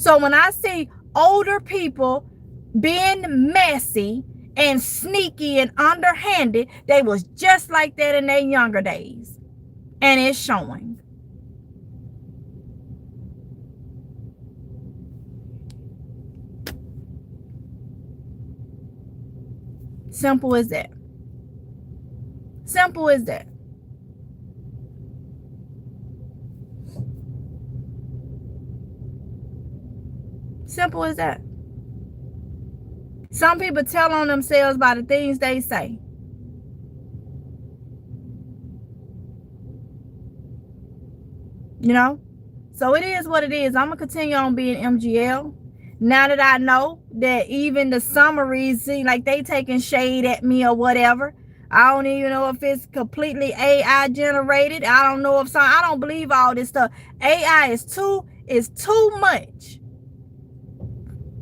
So when I see older people being messy and sneaky and underhanded, they was just like that in their younger days, and it's showing. Simple as that. Simple as that. Simple as that. Some people tell on themselves by the things they say. You know? So it is what it is. I'm going to continue on being MGL. Now that I know that even the summaries seem like they taking shade at me or whatever. I don't even know if it's completely AI generated. I don't know if I don't believe all this stuff. AI is too much.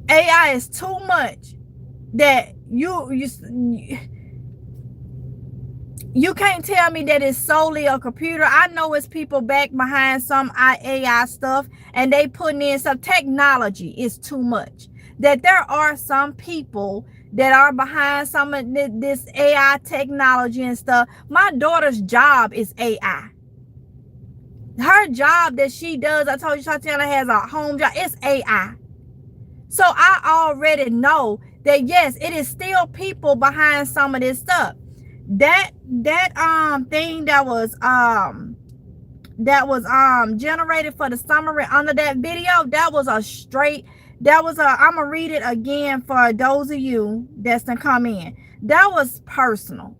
AI is too much that you can't tell me that it's solely a computer. I know it's people back behind some AI stuff, and they putting in some technology is too much. That there are some people that are behind some of this AI technology and stuff. My daughter's job is AI. Her job that she does, I told you, Tatiana has a home job. It's AI. So I already know that yes, it is still people behind some of this stuff. That thing that was generated for the summary under that video, I'm gonna read it again for those of you that's gonna come in. That was personal.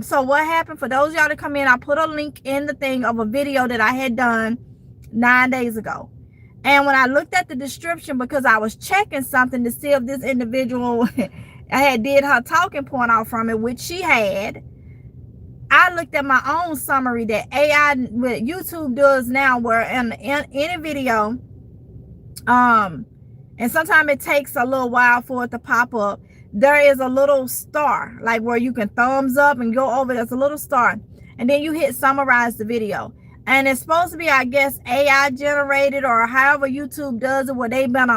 So what happened, for those of y'all that come in, I put a link in the thing of a video that I had done 9 days ago. And when I looked at the description, because I was checking something to see if this individual I had did her talking point out from it, which she had, I looked at my own summary that AI with YouTube does now, where in any video, and sometimes it takes a little while for it to pop up. There is a little star, like where you can thumbs up and go over. There's a little star, and then you hit summarize the video. And it's supposed to be, I guess, AI generated, or however YouTube does it, where they've been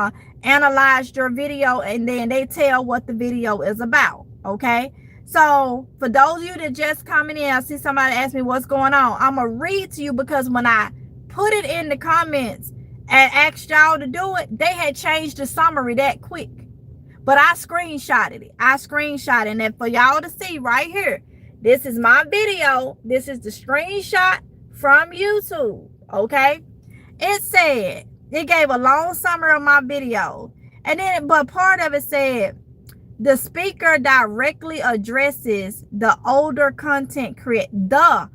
analyzed your video, and then they tell what the video is about. Okay, so for those of you that just coming in, I see somebody ask me what's going on. I'm gonna read to you, because when I put it in the comments and asked y'all to do it, they had changed the summary that quick. But I screenshotted it. And then for y'all to see right here, this is my video. This is the screenshot from YouTube. Okay, it said, it gave a long summary of my video, and then but part of it said the speaker directly addresses the older content creator.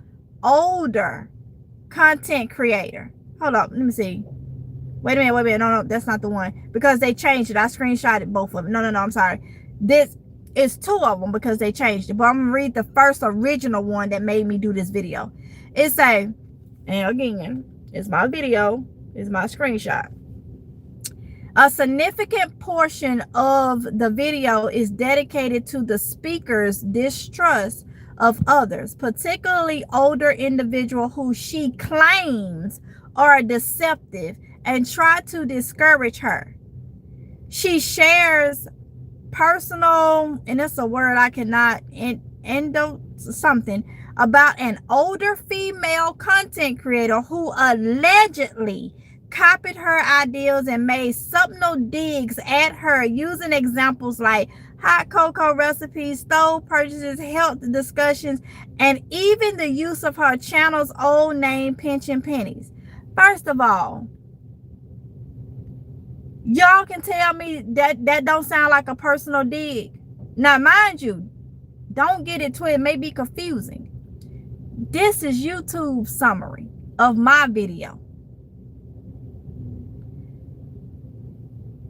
Hold up, let me see. Wait a minute. No, that's not the one, because they changed it. I screenshotted both of them. No, I'm sorry. This is two of them because they changed it. But I'm gonna read the first original one that made me do this video. It say, and again, It's my video. It's my screenshot. A significant portion of the video is dedicated to the speaker's distrust of others, particularly older individuals who she claims are deceptive and try to discourage her. She shares personal, and it's a word I cannot, something about an older female content creator who allegedly copied her ideas and made subtle digs at her using examples like hot cocoa recipes, stove purchases, health discussions, and even the use of her channel's old name, Pension Pennies. First of all, y'all can tell me that don't sound like a personal dig. Now, mind you, don't get it twisted. It may be confusing. This is YouTube's summary of my video.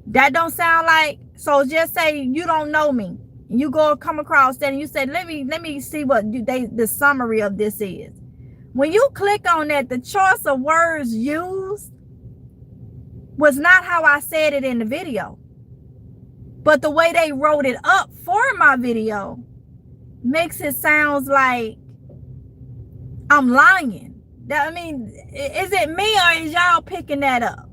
That don't sound like, so just say you don't know me. You go come across that and you say, let me see what the summary of this is. When you click on that, the choice of words used was not how I said it in the video. But the way they wrote it up for my video makes it sound like I'm lying. I mean, is it me or is y'all picking that up?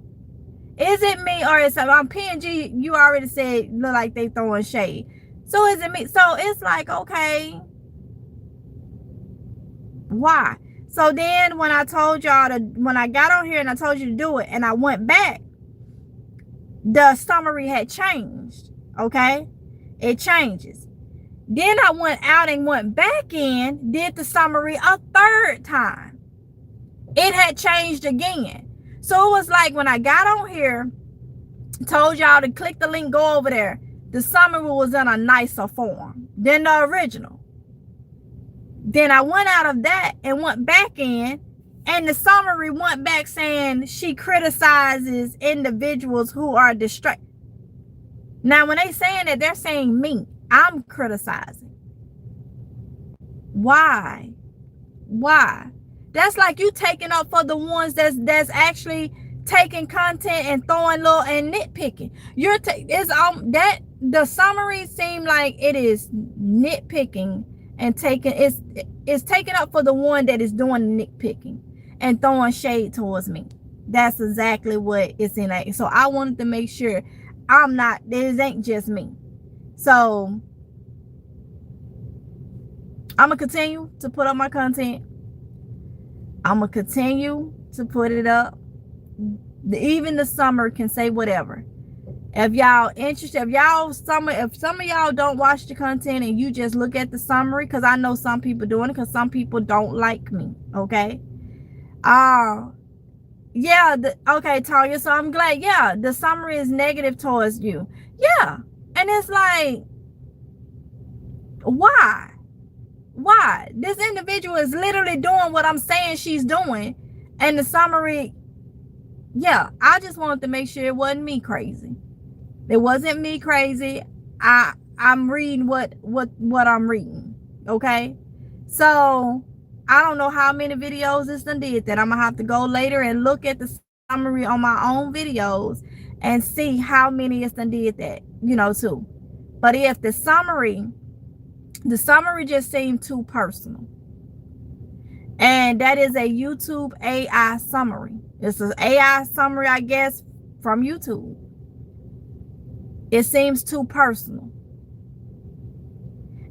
Is it me or is I'm PNG? You already said look like they throwing shade. So is it me? So it's like, okay, why? So then when I told y'all when I got on here and I told you to do it and I went back, the summary had changed. Okay, it changes. Then I went out and went back in, did the summary a third time. It had changed again. So it was like when I got on here, told y'all to click the link, go over there. The summary was in a nicer form than the original. Then I went out of that and went back in, and the summary went back saying she criticizes individuals who are distracted. Now, when they saying that, they're saying me. I'm criticizing. Why? That's like you taking up for the ones that's actually taking content and throwing little and nitpicking. The summary seem like it is nitpicking and it's taking up for the one that is doing nitpicking and throwing shade towards me. That's exactly what it's in. So I wanted to make sure this ain't just me. So I'm gonna continue to put up my content. I'm gonna continue to put it up. Even the summer can say whatever. If y'all interested, if some of y'all don't watch the content and you just look at the summary, because I know some people doing it, because some people don't like me. Okay. Yeah. Okay, Tanya. So I'm glad. Yeah, the summary is negative towards you. Yeah, and it's like, why? This individual is literally doing what I'm saying she's doing, and the summary, yeah, I just wanted to make sure it wasn't me crazy. It wasn't me crazy. I'm reading what I'm reading. Okay, so I don't know how many videos this done did that. I'm gonna have to go later and look at the summary on my own videos and see how many it's done did that, too. But if the summary just seemed too personal. And that is a YouTube AI summary. It's an AI summary, I guess, from YouTube. It seems too personal.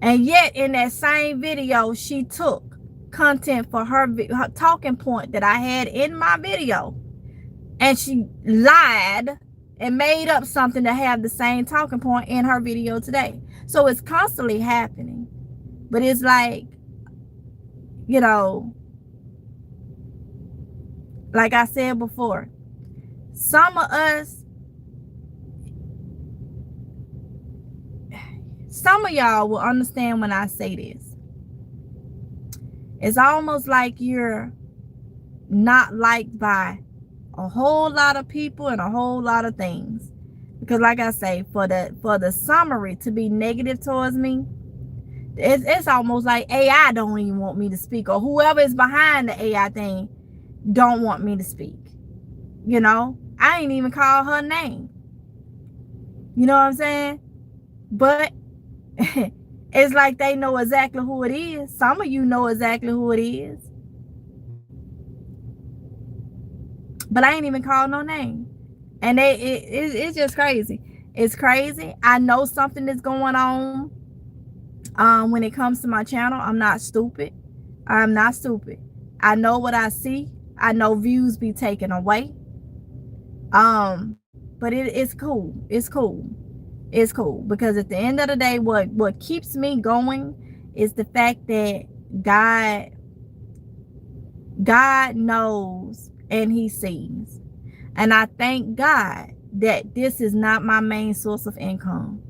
And yet in that same video, she took content for her talking point that I had in my video. And she lied and made up something to have the same talking point in her video today. So it's constantly happening. But it's like, like I said before, some of y'all will understand when I say this. It's almost like you're not liked by a whole lot of people and a whole lot of things. Because like I say, for the summary to be negative towards me, it's almost like AI don't even want me to speak, or whoever is behind the AI thing don't want me to speak. You know, I ain't even call her name. You know what I'm saying? But it's like they know exactly who it is. Some of you know exactly who it is. But I ain't even called no name. And it's just crazy. It's crazy. I know something is going on when it comes to my channel. I'm not stupid. I'm not stupid. I know what I see. I know views be taken away. But it's cool. It's cool. It's cool. Because at the end of the day, what keeps me going is the fact that God knows and he sees. And I thank God that this is not my main source of income.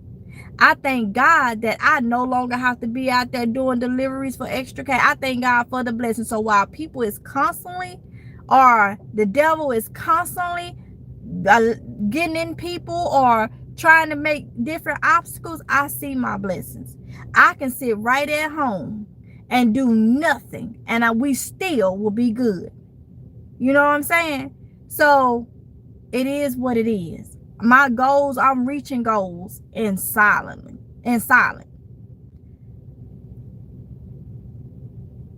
I thank God that I no longer have to be out there doing deliveries for extra cash. I thank God for the blessing. So while people is constantly, or the devil is constantly getting in people or trying to make different obstacles, I see my blessings. I can sit right at home and do nothing, and we still will be good. You know what I'm saying? So it is what it is. My goals, I'm reaching goals in silent. I'm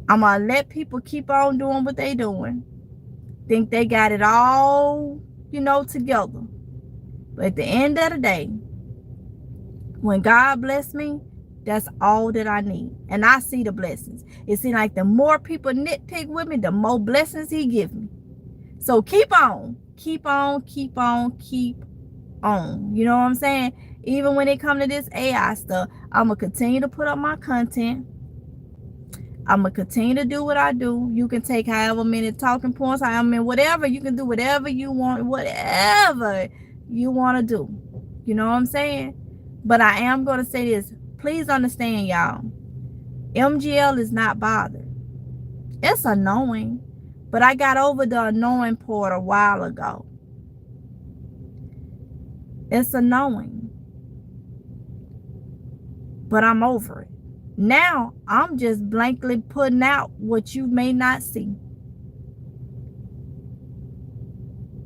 gonna let people keep on doing what they doing. Think they got it all, together. But at the end of the day, when God bless me, that's all that I need. And I see the blessings. It seems like the more people nitpick with me, the more blessings he gives me. So keep on. Keep on. Keep on. Keep on. You know what I'm saying? Even when it comes to this AI stuff, I'm going to continue to put up my content. I'm going to continue to do what I do. You can take however many talking points, whatever. You can do whatever you want, whatever you want to do. You know what I'm saying? But I am going to say this. Please understand, y'all. MGL is not bothered. It's annoying. But I got over the annoying part a while ago. It's annoying. But I'm over it. Now, I'm just blankly putting out what you may not see.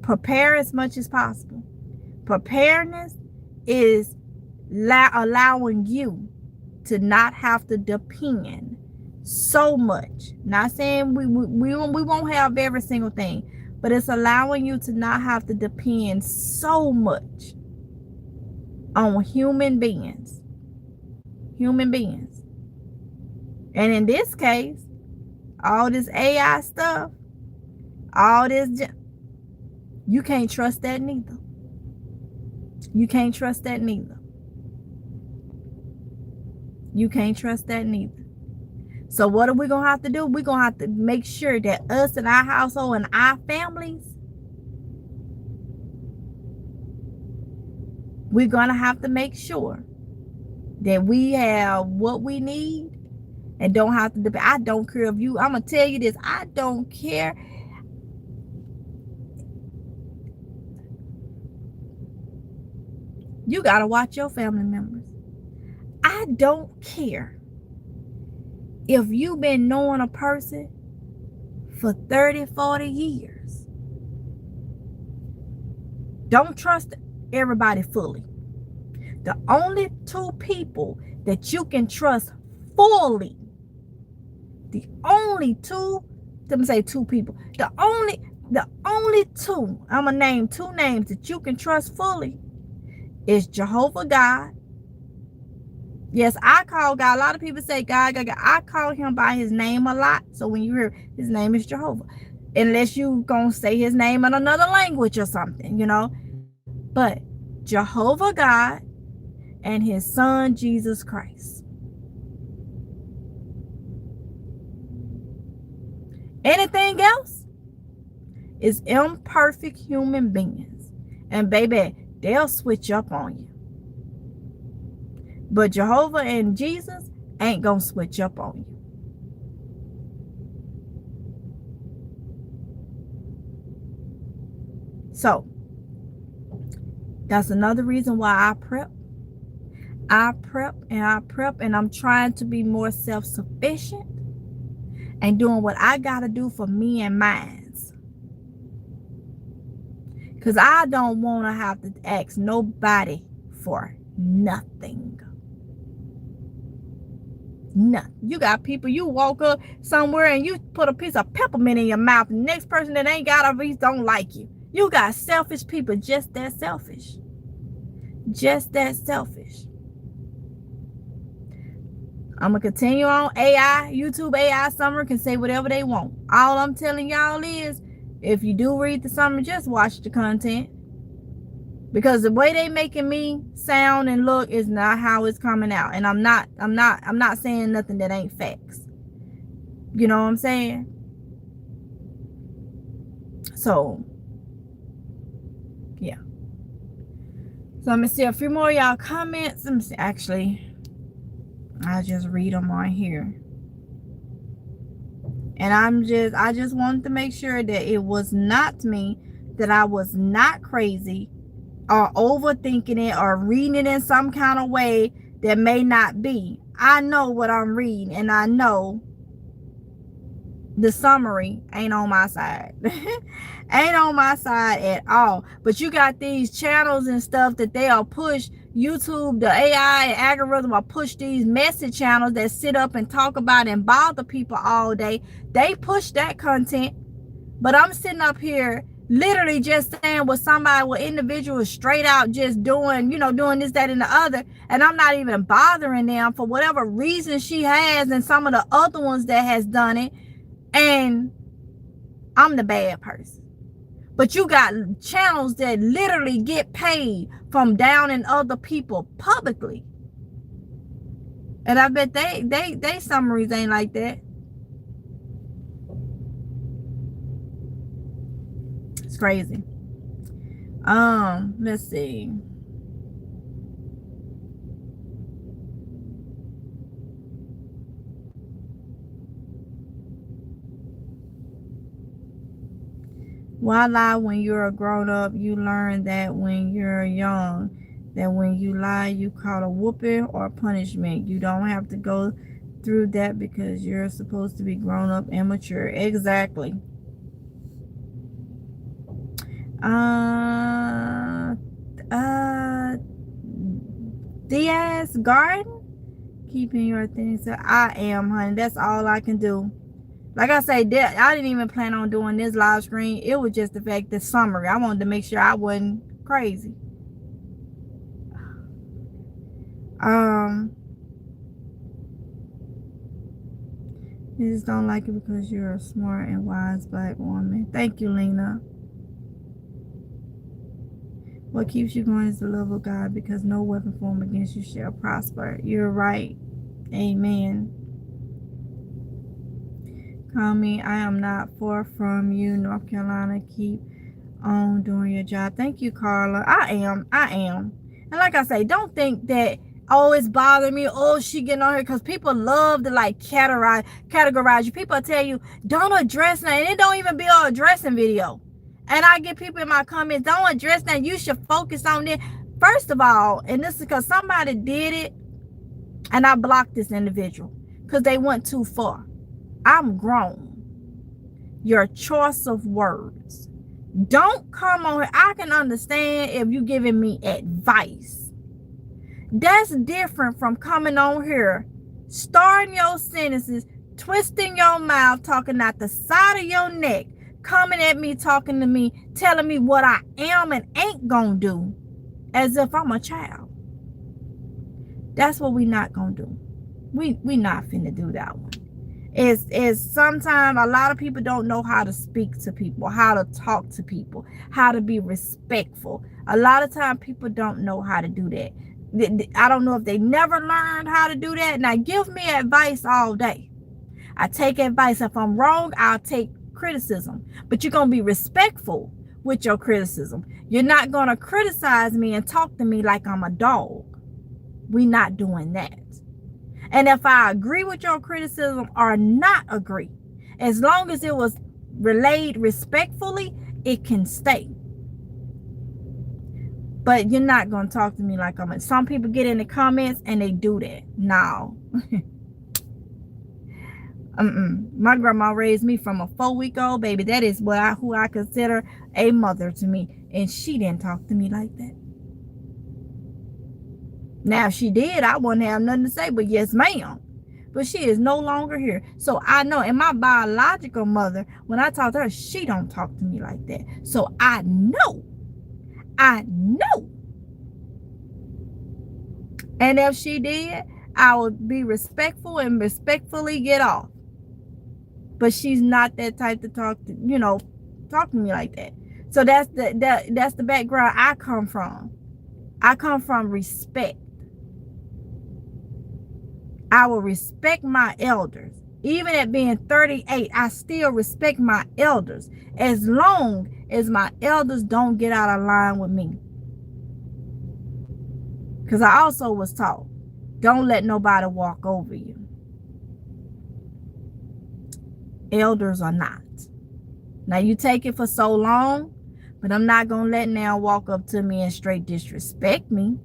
Prepare as much as possible. Preparedness is allowing you to not have to depend so much. Not saying we won't have every single thing, but it's allowing you to not have to depend so much on human beings. And in this case, all this AI stuff, all this, you can't trust that neither. You can't trust that neither. So what are we going to have to do? We're going to have to make sure that us and our household and our families, we're going to have to make sure that we have what we need and don't have to depend. I don't care if you, I'm going to tell you this, I don't care. You got to watch your family members. I don't care if you've been knowing a person for 30, 40 years. Don't trust everybody fully. The only two people that you can trust fully, the only two people, the only two, I'm going to name two names that you can trust fully is Jehovah God. Yes, I call God. A lot of people say God. I call him by his name a lot. So when you hear his name is Jehovah, unless you gonna say his name in another language or something, But Jehovah God and his son Jesus Christ. Anything else is imperfect human beings. And baby, they'll switch up on you. But Jehovah and Jesus ain't gonna switch up on you. So that's another reason why I prep. And I'm trying to be more self-sufficient and doing what I gotta do for me and mine. Because I don't want to have to ask nobody for nothing. Nothing. You got people, you walk up somewhere and you put a piece of peppermint in your mouth. The next person that ain't got a piece don't like you. You got selfish people, just that selfish. Just that selfish. I'm going to continue on. AI, YouTube AI summary can say whatever they want. All I'm telling y'all is, if you do read the summary, just watch the content. Because the way they making me sound and look is not how it's coming out. And I'm not saying nothing that ain't facts. You know what I'm saying? So, yeah. So let me see a few more of y'all comments. Let me see. Actually, I'll just read them on here. And I just wanted to make sure that it was not me, that I was not crazy or overthinking it or reading it in some kind of way that may not be. I know what I'm reading, and I know the summary ain't on my side. Ain't on my side at all. But you got these channels and stuff that they'll push. YouTube, the AI algorithm will push these message channels that sit up and talk about and bother people all day. They push that content. But I'm sitting up here literally just saying what somebody, what individuals straight out just doing, doing this, that, and the other. And I'm not even bothering them for whatever reason she has and some of the other ones that has done it. And I'm the bad person. But you got channels that literally get paid from downing other people publicly. And I bet they summaries ain't like that. It's crazy. Let's see. Why lie when you're a grown up? You learn that when you're young, that when you lie, you caught a whooping or punishment. You don't have to go through that because you're supposed to be grown up and mature. Exactly. Diaz Garden, keeping your things. I am, honey. That's all I can do. Like I say, I didn't even plan on doing this live stream. It was just the fact, the summary. I wanted to make sure I wasn't crazy. You just don't like it because you're a smart and wise black woman. Thank you, Lena. What keeps you going is the love of God, because no weapon formed against you shall prosper. You're right. Amen. Call me. I am not far from you, North Carolina. Keep on doing your job. Thank you, Carla. I am. And like I say, don't think that, oh, it's bothering me. Oh, she getting on here, because people love to like categorize you. People tell you, don't address that. And it don't even be an addressing video. And I get people in my comments, don't address that. You should focus on it. First of all, and this is because somebody did it, and I blocked this individual because they went too far. I'm grown. Your choice of words. Don't come on here. I can understand if you're giving me advice. That's different from coming on here, starting your sentences, twisting your mouth, talking out the side of your neck, coming at me, talking to me, telling me what I am and ain't gonna do, as if I'm a child. That's what we not gonna do. We not finna do that one. Is sometimes a lot of people don't know how to speak to people, how to talk to people, how to be respectful. A lot of times people don't know how to do that. I don't know if they never learned how to do that. Now give me advice all day. I take advice. If I'm wrong, I'll take criticism. But you're going to be respectful with your criticism. You're not going to criticize me and talk to me like I'm a dog. We're not doing that. And if I agree with your criticism or not agree, as long as it was relayed respectfully, it can stay. But you're not going to talk to me like I'm a... Some people get in the comments and they do that. No. My grandma raised me from a 4-week-old baby. That is who I consider a mother to me. And she didn't talk to me like that. Now, if she did, I wouldn't have nothing to say, but yes, ma'am. But she is no longer here. So I know, and my biological mother, when I talk to her, she don't talk to me like that. So I know. And if she did, I would be respectful and respectfully get off. But she's not that type to talk to me like that. So that's the background I come from. I come from respect. I will respect my elders. Even at being 38, I still respect my elders as long as my elders don't get out of line with me. Because I also was taught, don't let nobody walk over you. Elders are not. Now, you take it for so long, but I'm not going to let now walk up to me and straight disrespect me.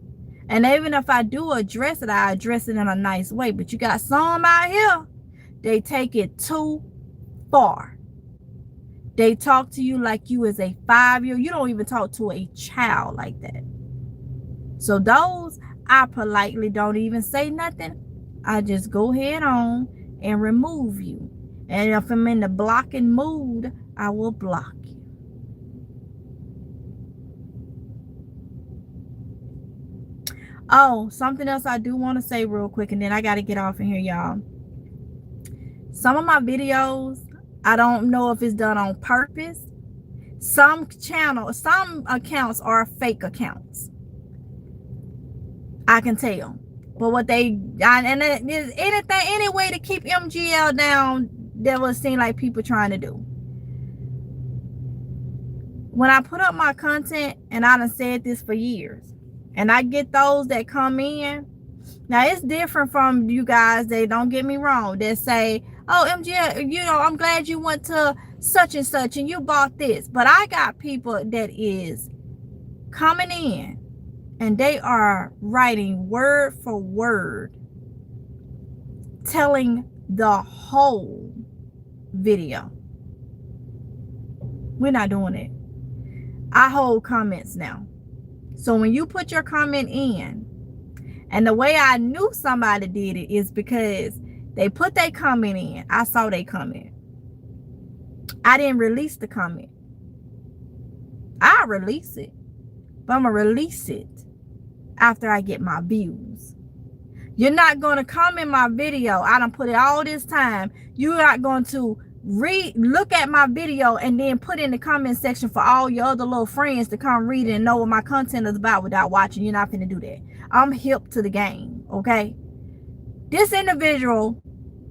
And even if I do address it, I address it in a nice way. But you got some out here, they take it too far. They talk to you like you is a 5-year-old. You don't even talk to a child like that. So those, I politely don't even say nothing. I just go head on and remove you. And if I'm in the blocking mood, I will block you. Oh, something else I do want to say real quick, and then I got to get off in here, y'all. Some of my videos, I don't know if it's done on purpose. Some accounts are fake accounts. I can tell. But what and there's any way to keep MGL down, that would seem like people trying to do. When I put up my content, and I done said this for years, and I get those that come in. Now, it's different from you guys. They don't get me wrong. They say, oh, MGL, I'm glad you went to such and such and you bought this. But I got people that is coming in and they are writing word for word, telling the whole video. We're not doing it. I hold comments now. So when you put your comment in, and the way I knew somebody did it is because they put their comment in. I saw their comment. I didn't release the comment. I release it, but I'm going to release it after I get my views. You're not going to come in my video. I done put it all this time. You're not going to look at my video and then put in the comment section for all your other little friends to come read it and know what my content is about without watching. You're not going to do that. I'm hip to the game, okay? This individual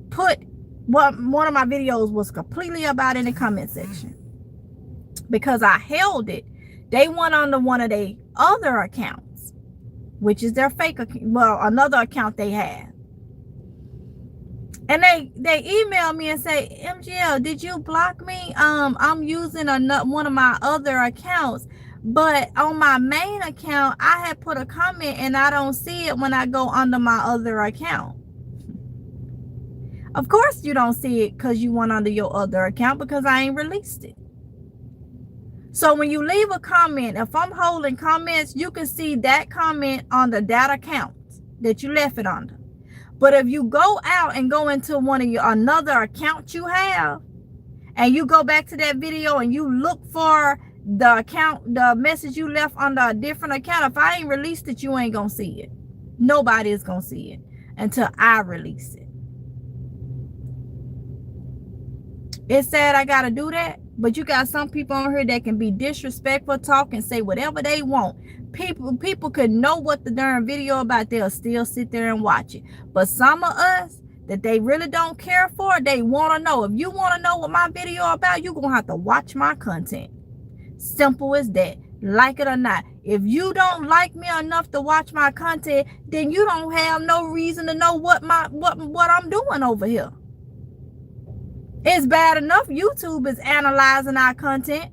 put what one of my videos was completely about in the comment section. Because I held it, they went on to one of their other accounts, which is their fake account, well, another account they have. And they email me and say, MGL, did you block me? I'm using one of my other accounts, but on my main account, I had put a comment and I don't see it when I go under my other account. Of course you don't see it because you went under your other account because I ain't released it. So when you leave a comment, if I'm holding comments, you can see that comment under that account that you left it under. But if you go out and go into one of another account you have, and you go back to that video and you look for the message you left under a different account, if I ain't released it, you ain't gonna see it. Nobody is gonna see it until I release it. It's sad I gotta do that, but you got some people on here that can be disrespectful, talk and say whatever they want. People could know what the darn video about, they'll still sit there and watch it. But some of us that they really don't care for, they want to know. If you want to know what my video about, you're going to have to watch my content. Simple as that. Like it or not. If you don't like me enough to watch my content, then you don't have no reason to know what I'm doing over here. It's bad enough YouTube is analyzing our content.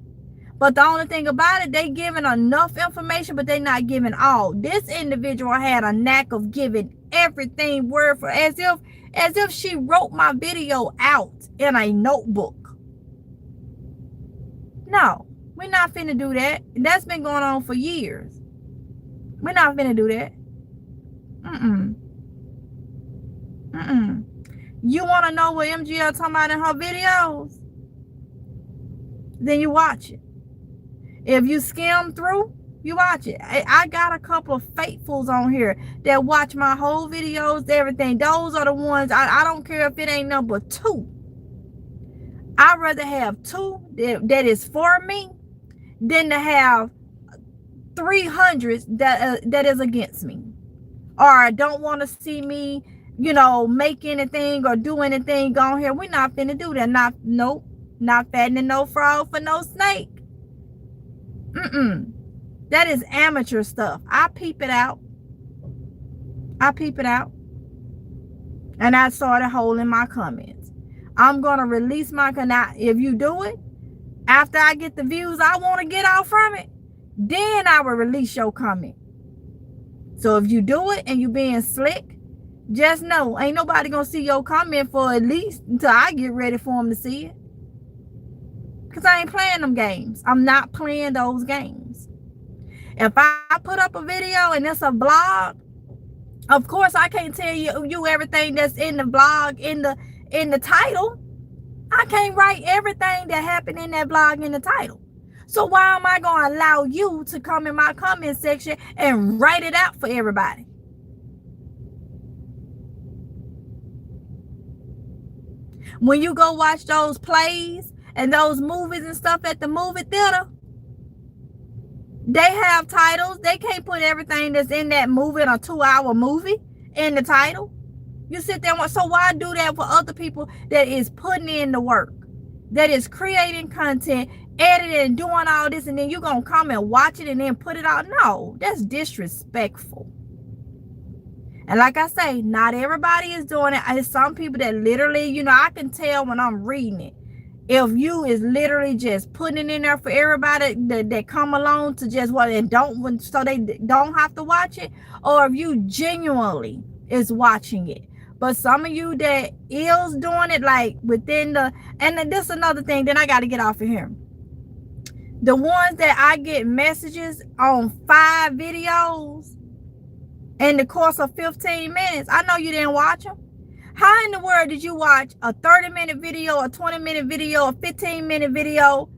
But the only thing about it, they giving enough information, but they not giving all. This individual had a knack of giving everything word for, as if she wrote my video out in a notebook. No, we're not finna do that. That's been going on for years. We're not finna do that. You want to know what MGL talking about in her videos? Then you watch it. If you skim through, you watch it. I got a couple of faithfuls on here that watch my whole videos, everything. Those are the ones, I don't care if it ain't number 2. I'd rather have 2 that is for me than to have 300 that is against me, or don't want to see me, make anything or do anything on here. We're not finna do that. Not fattening no frog for no snake. That is amateur stuff. I peep it out. And I started holding my comments. I'm gonna release my canal. If you do it after I get the views I want to get out from it, then I will release your comment. So if you do it and you being slick, just know ain't nobody gonna see your comment for at least until I get ready for them to see it. Because I ain't playing them games. I'm not playing those games. If I put up a video and it's a blog, of course I can't tell you everything that's in the blog, in the title. I can't write everything that happened in that blog in the title. So why am I going to allow you to come in my comment section and write it out for everybody? When you go watch those plays and those movies and stuff at the movie theater, they have titles. They can't put everything that's in that movie, in a 2-hour movie, in the title. You sit there and watch. So why do that for other people that is putting in the work, that is creating content, editing and doing all this, and then you gonna come and watch it and then put it out? No, that's disrespectful. And like I say, not everybody is doing it. There's some people that literally, I can tell when I'm reading it. If you is literally just putting it in there for everybody that come along to just what and don't, so they don't have to watch it, or if you genuinely is watching it. But some of you that is doing it like within the, and then this another thing, then I got to get off of here. The ones that I get messages on 5 videos in the course of 15 minutes, I know you didn't watch them. How in the world did you watch a 30-minute video, a 20-minute video, a 15-minute video,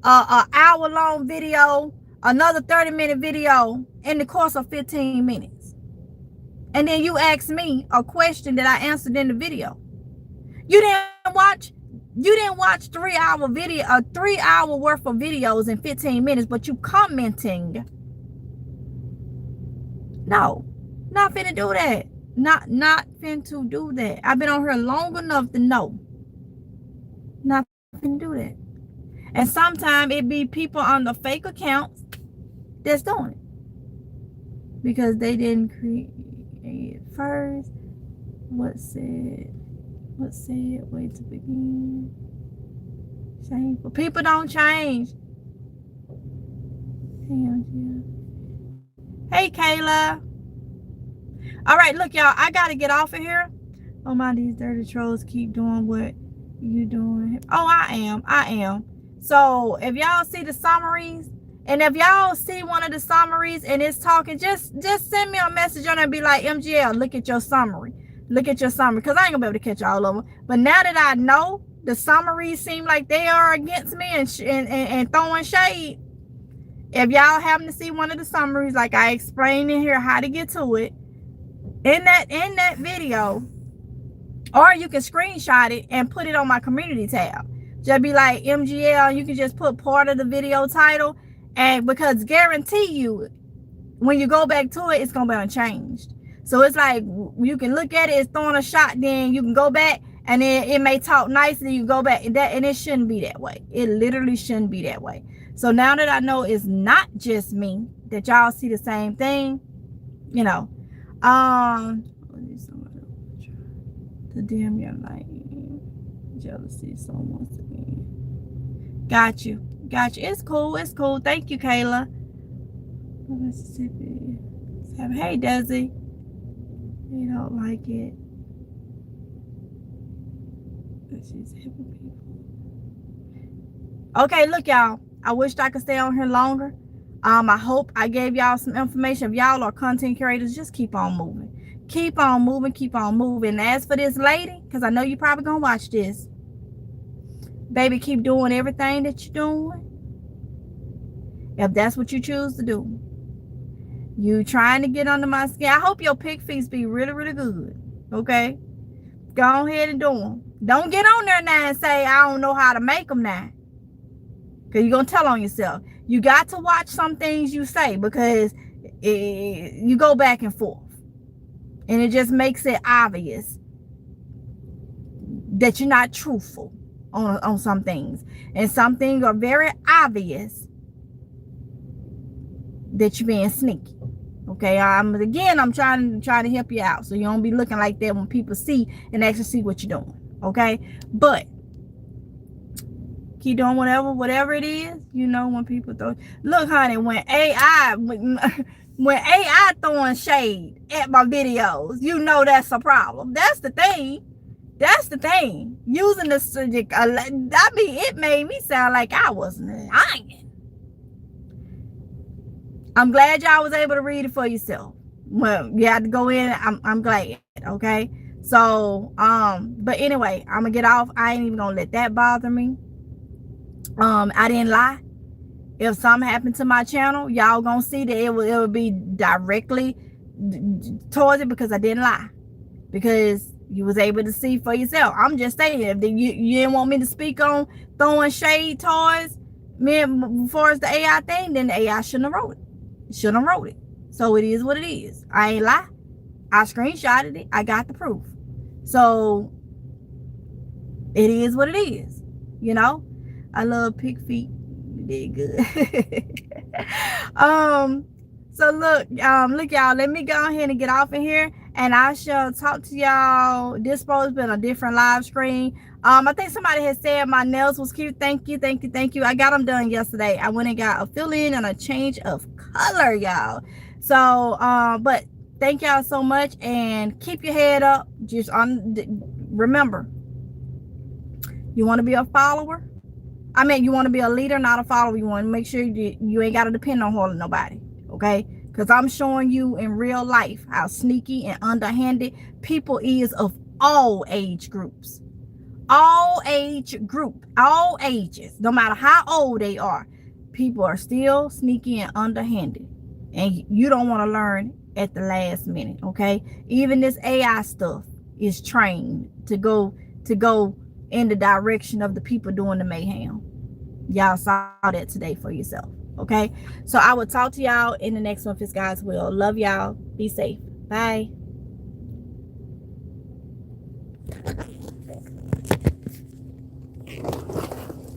an hour-long video, another 30-minute video in the course of 15 minutes? And then you asked me a question that I answered in the video. You didn't watch 3-hour video, a 3-hour worth of videos in 15 minutes, but you commenting. No, not finna do that. Not finna do that. I've been on here long enough to know. Not finna do that. And sometimes it be people on the fake accounts that's doing it. Because they didn't create it first. What said? Way to begin. Shameful. People don't change. Hey, Kayla. All right, look, y'all. I got to get off of here. Oh, my, these dirty trolls keep doing what you doing. Oh, I am. So, if y'all see the summaries, and if y'all see one of the summaries and it's talking, just send me a message on it and be like, MGL, look at your summary. Look at your summary, because I ain't gonna be able to catch all of them. But now that I know the summaries seem like they are against me and throwing shade, if y'all happen to see one of the summaries, like I explained in here how to get to it, in that video, or you can screenshot it and put it on my community tab. Just be like MGL, you can just put part of the video title, and because guarantee you, when you go back to it, it's gonna be unchanged. So it's like, you can look at it, it's throwing a shot, then you can go back, and then it may talk nicely, you go back, and it shouldn't be that way. It literally shouldn't be that way. So now that I know it's not just me, that y'all see the same thing, to dim your light, jealousy, so once again. Got you. It's cool. Thank you, Kayla. Mississippi. Hey, Desi. They don't like it. She's helping people. Okay, look, y'all. I wished I could stay on here longer. I hope I gave y'all some information. If y'all are content creators, just keep on moving. Keep on moving, keep on moving. And as for this lady, because I know you probably gonna watch this, baby, keep doing everything that you're doing. If that's what you choose to do. You trying to get under my skin. I hope your pig feet be really, really good. Okay? Go ahead and do them. Don't get on there now and say, I don't know how to make them now. Because you're going to tell on yourself. You got to watch some things you say because you go back and forth. And it just makes it obvious that you're not truthful on some things. And some things are very obvious that you're being sneaky. Okay, I'm trying to help you out so you don't be looking like that when people see and actually see what you're doing. Okay, but keep doing whatever it is. You know, when people throw, look, honey, when AI throwing shade at my videos, you know that's a problem. That's the thing. Using the subject, it made me sound like I was lying. I'm glad y'all was able to read it for yourself. Well, you had to go in. I'm glad. Okay. So, but anyway, I'm gonna get off. I ain't even gonna let that bother me. I didn't lie. If something happened to my channel, y'all gonna see that it will be directly towards it because I didn't lie. Because you was able to see for yourself. I'm just saying, if you didn't want me to speak on throwing shade towards me as far as the AI thing, then the AI shouldn't have wrote it. So it is what it is. I ain't lie. I screenshotted it. I got the proof. So it is what it is. You know, I love pig feet. You did good. So look, y'all, let me go ahead and get off of here, and I shall talk to y'all. This supposed to be a different live screen. I think somebody had said my nails was cute. Thank you. I got them done yesterday. I went and got a fill-in and a change of color, y'all. So, but thank y'all so much, and keep your head up. Just remember, you want to be a follower. I mean, you want to be a leader, not a follower. You want to make sure you ain't got to depend on holding nobody. Okay? Because I'm showing you in real life how sneaky and underhanded people is of all age groups. All ages, no matter how old they are, people are still sneaky and underhanded, and you don't want to learn at the last minute. Okay, even this AI stuff is trained to go in the direction of the people doing the mayhem. Y'all saw that today for yourself. Okay, so I will talk to y'all in the next one if it's God's will. Love y'all. Be safe. Bye.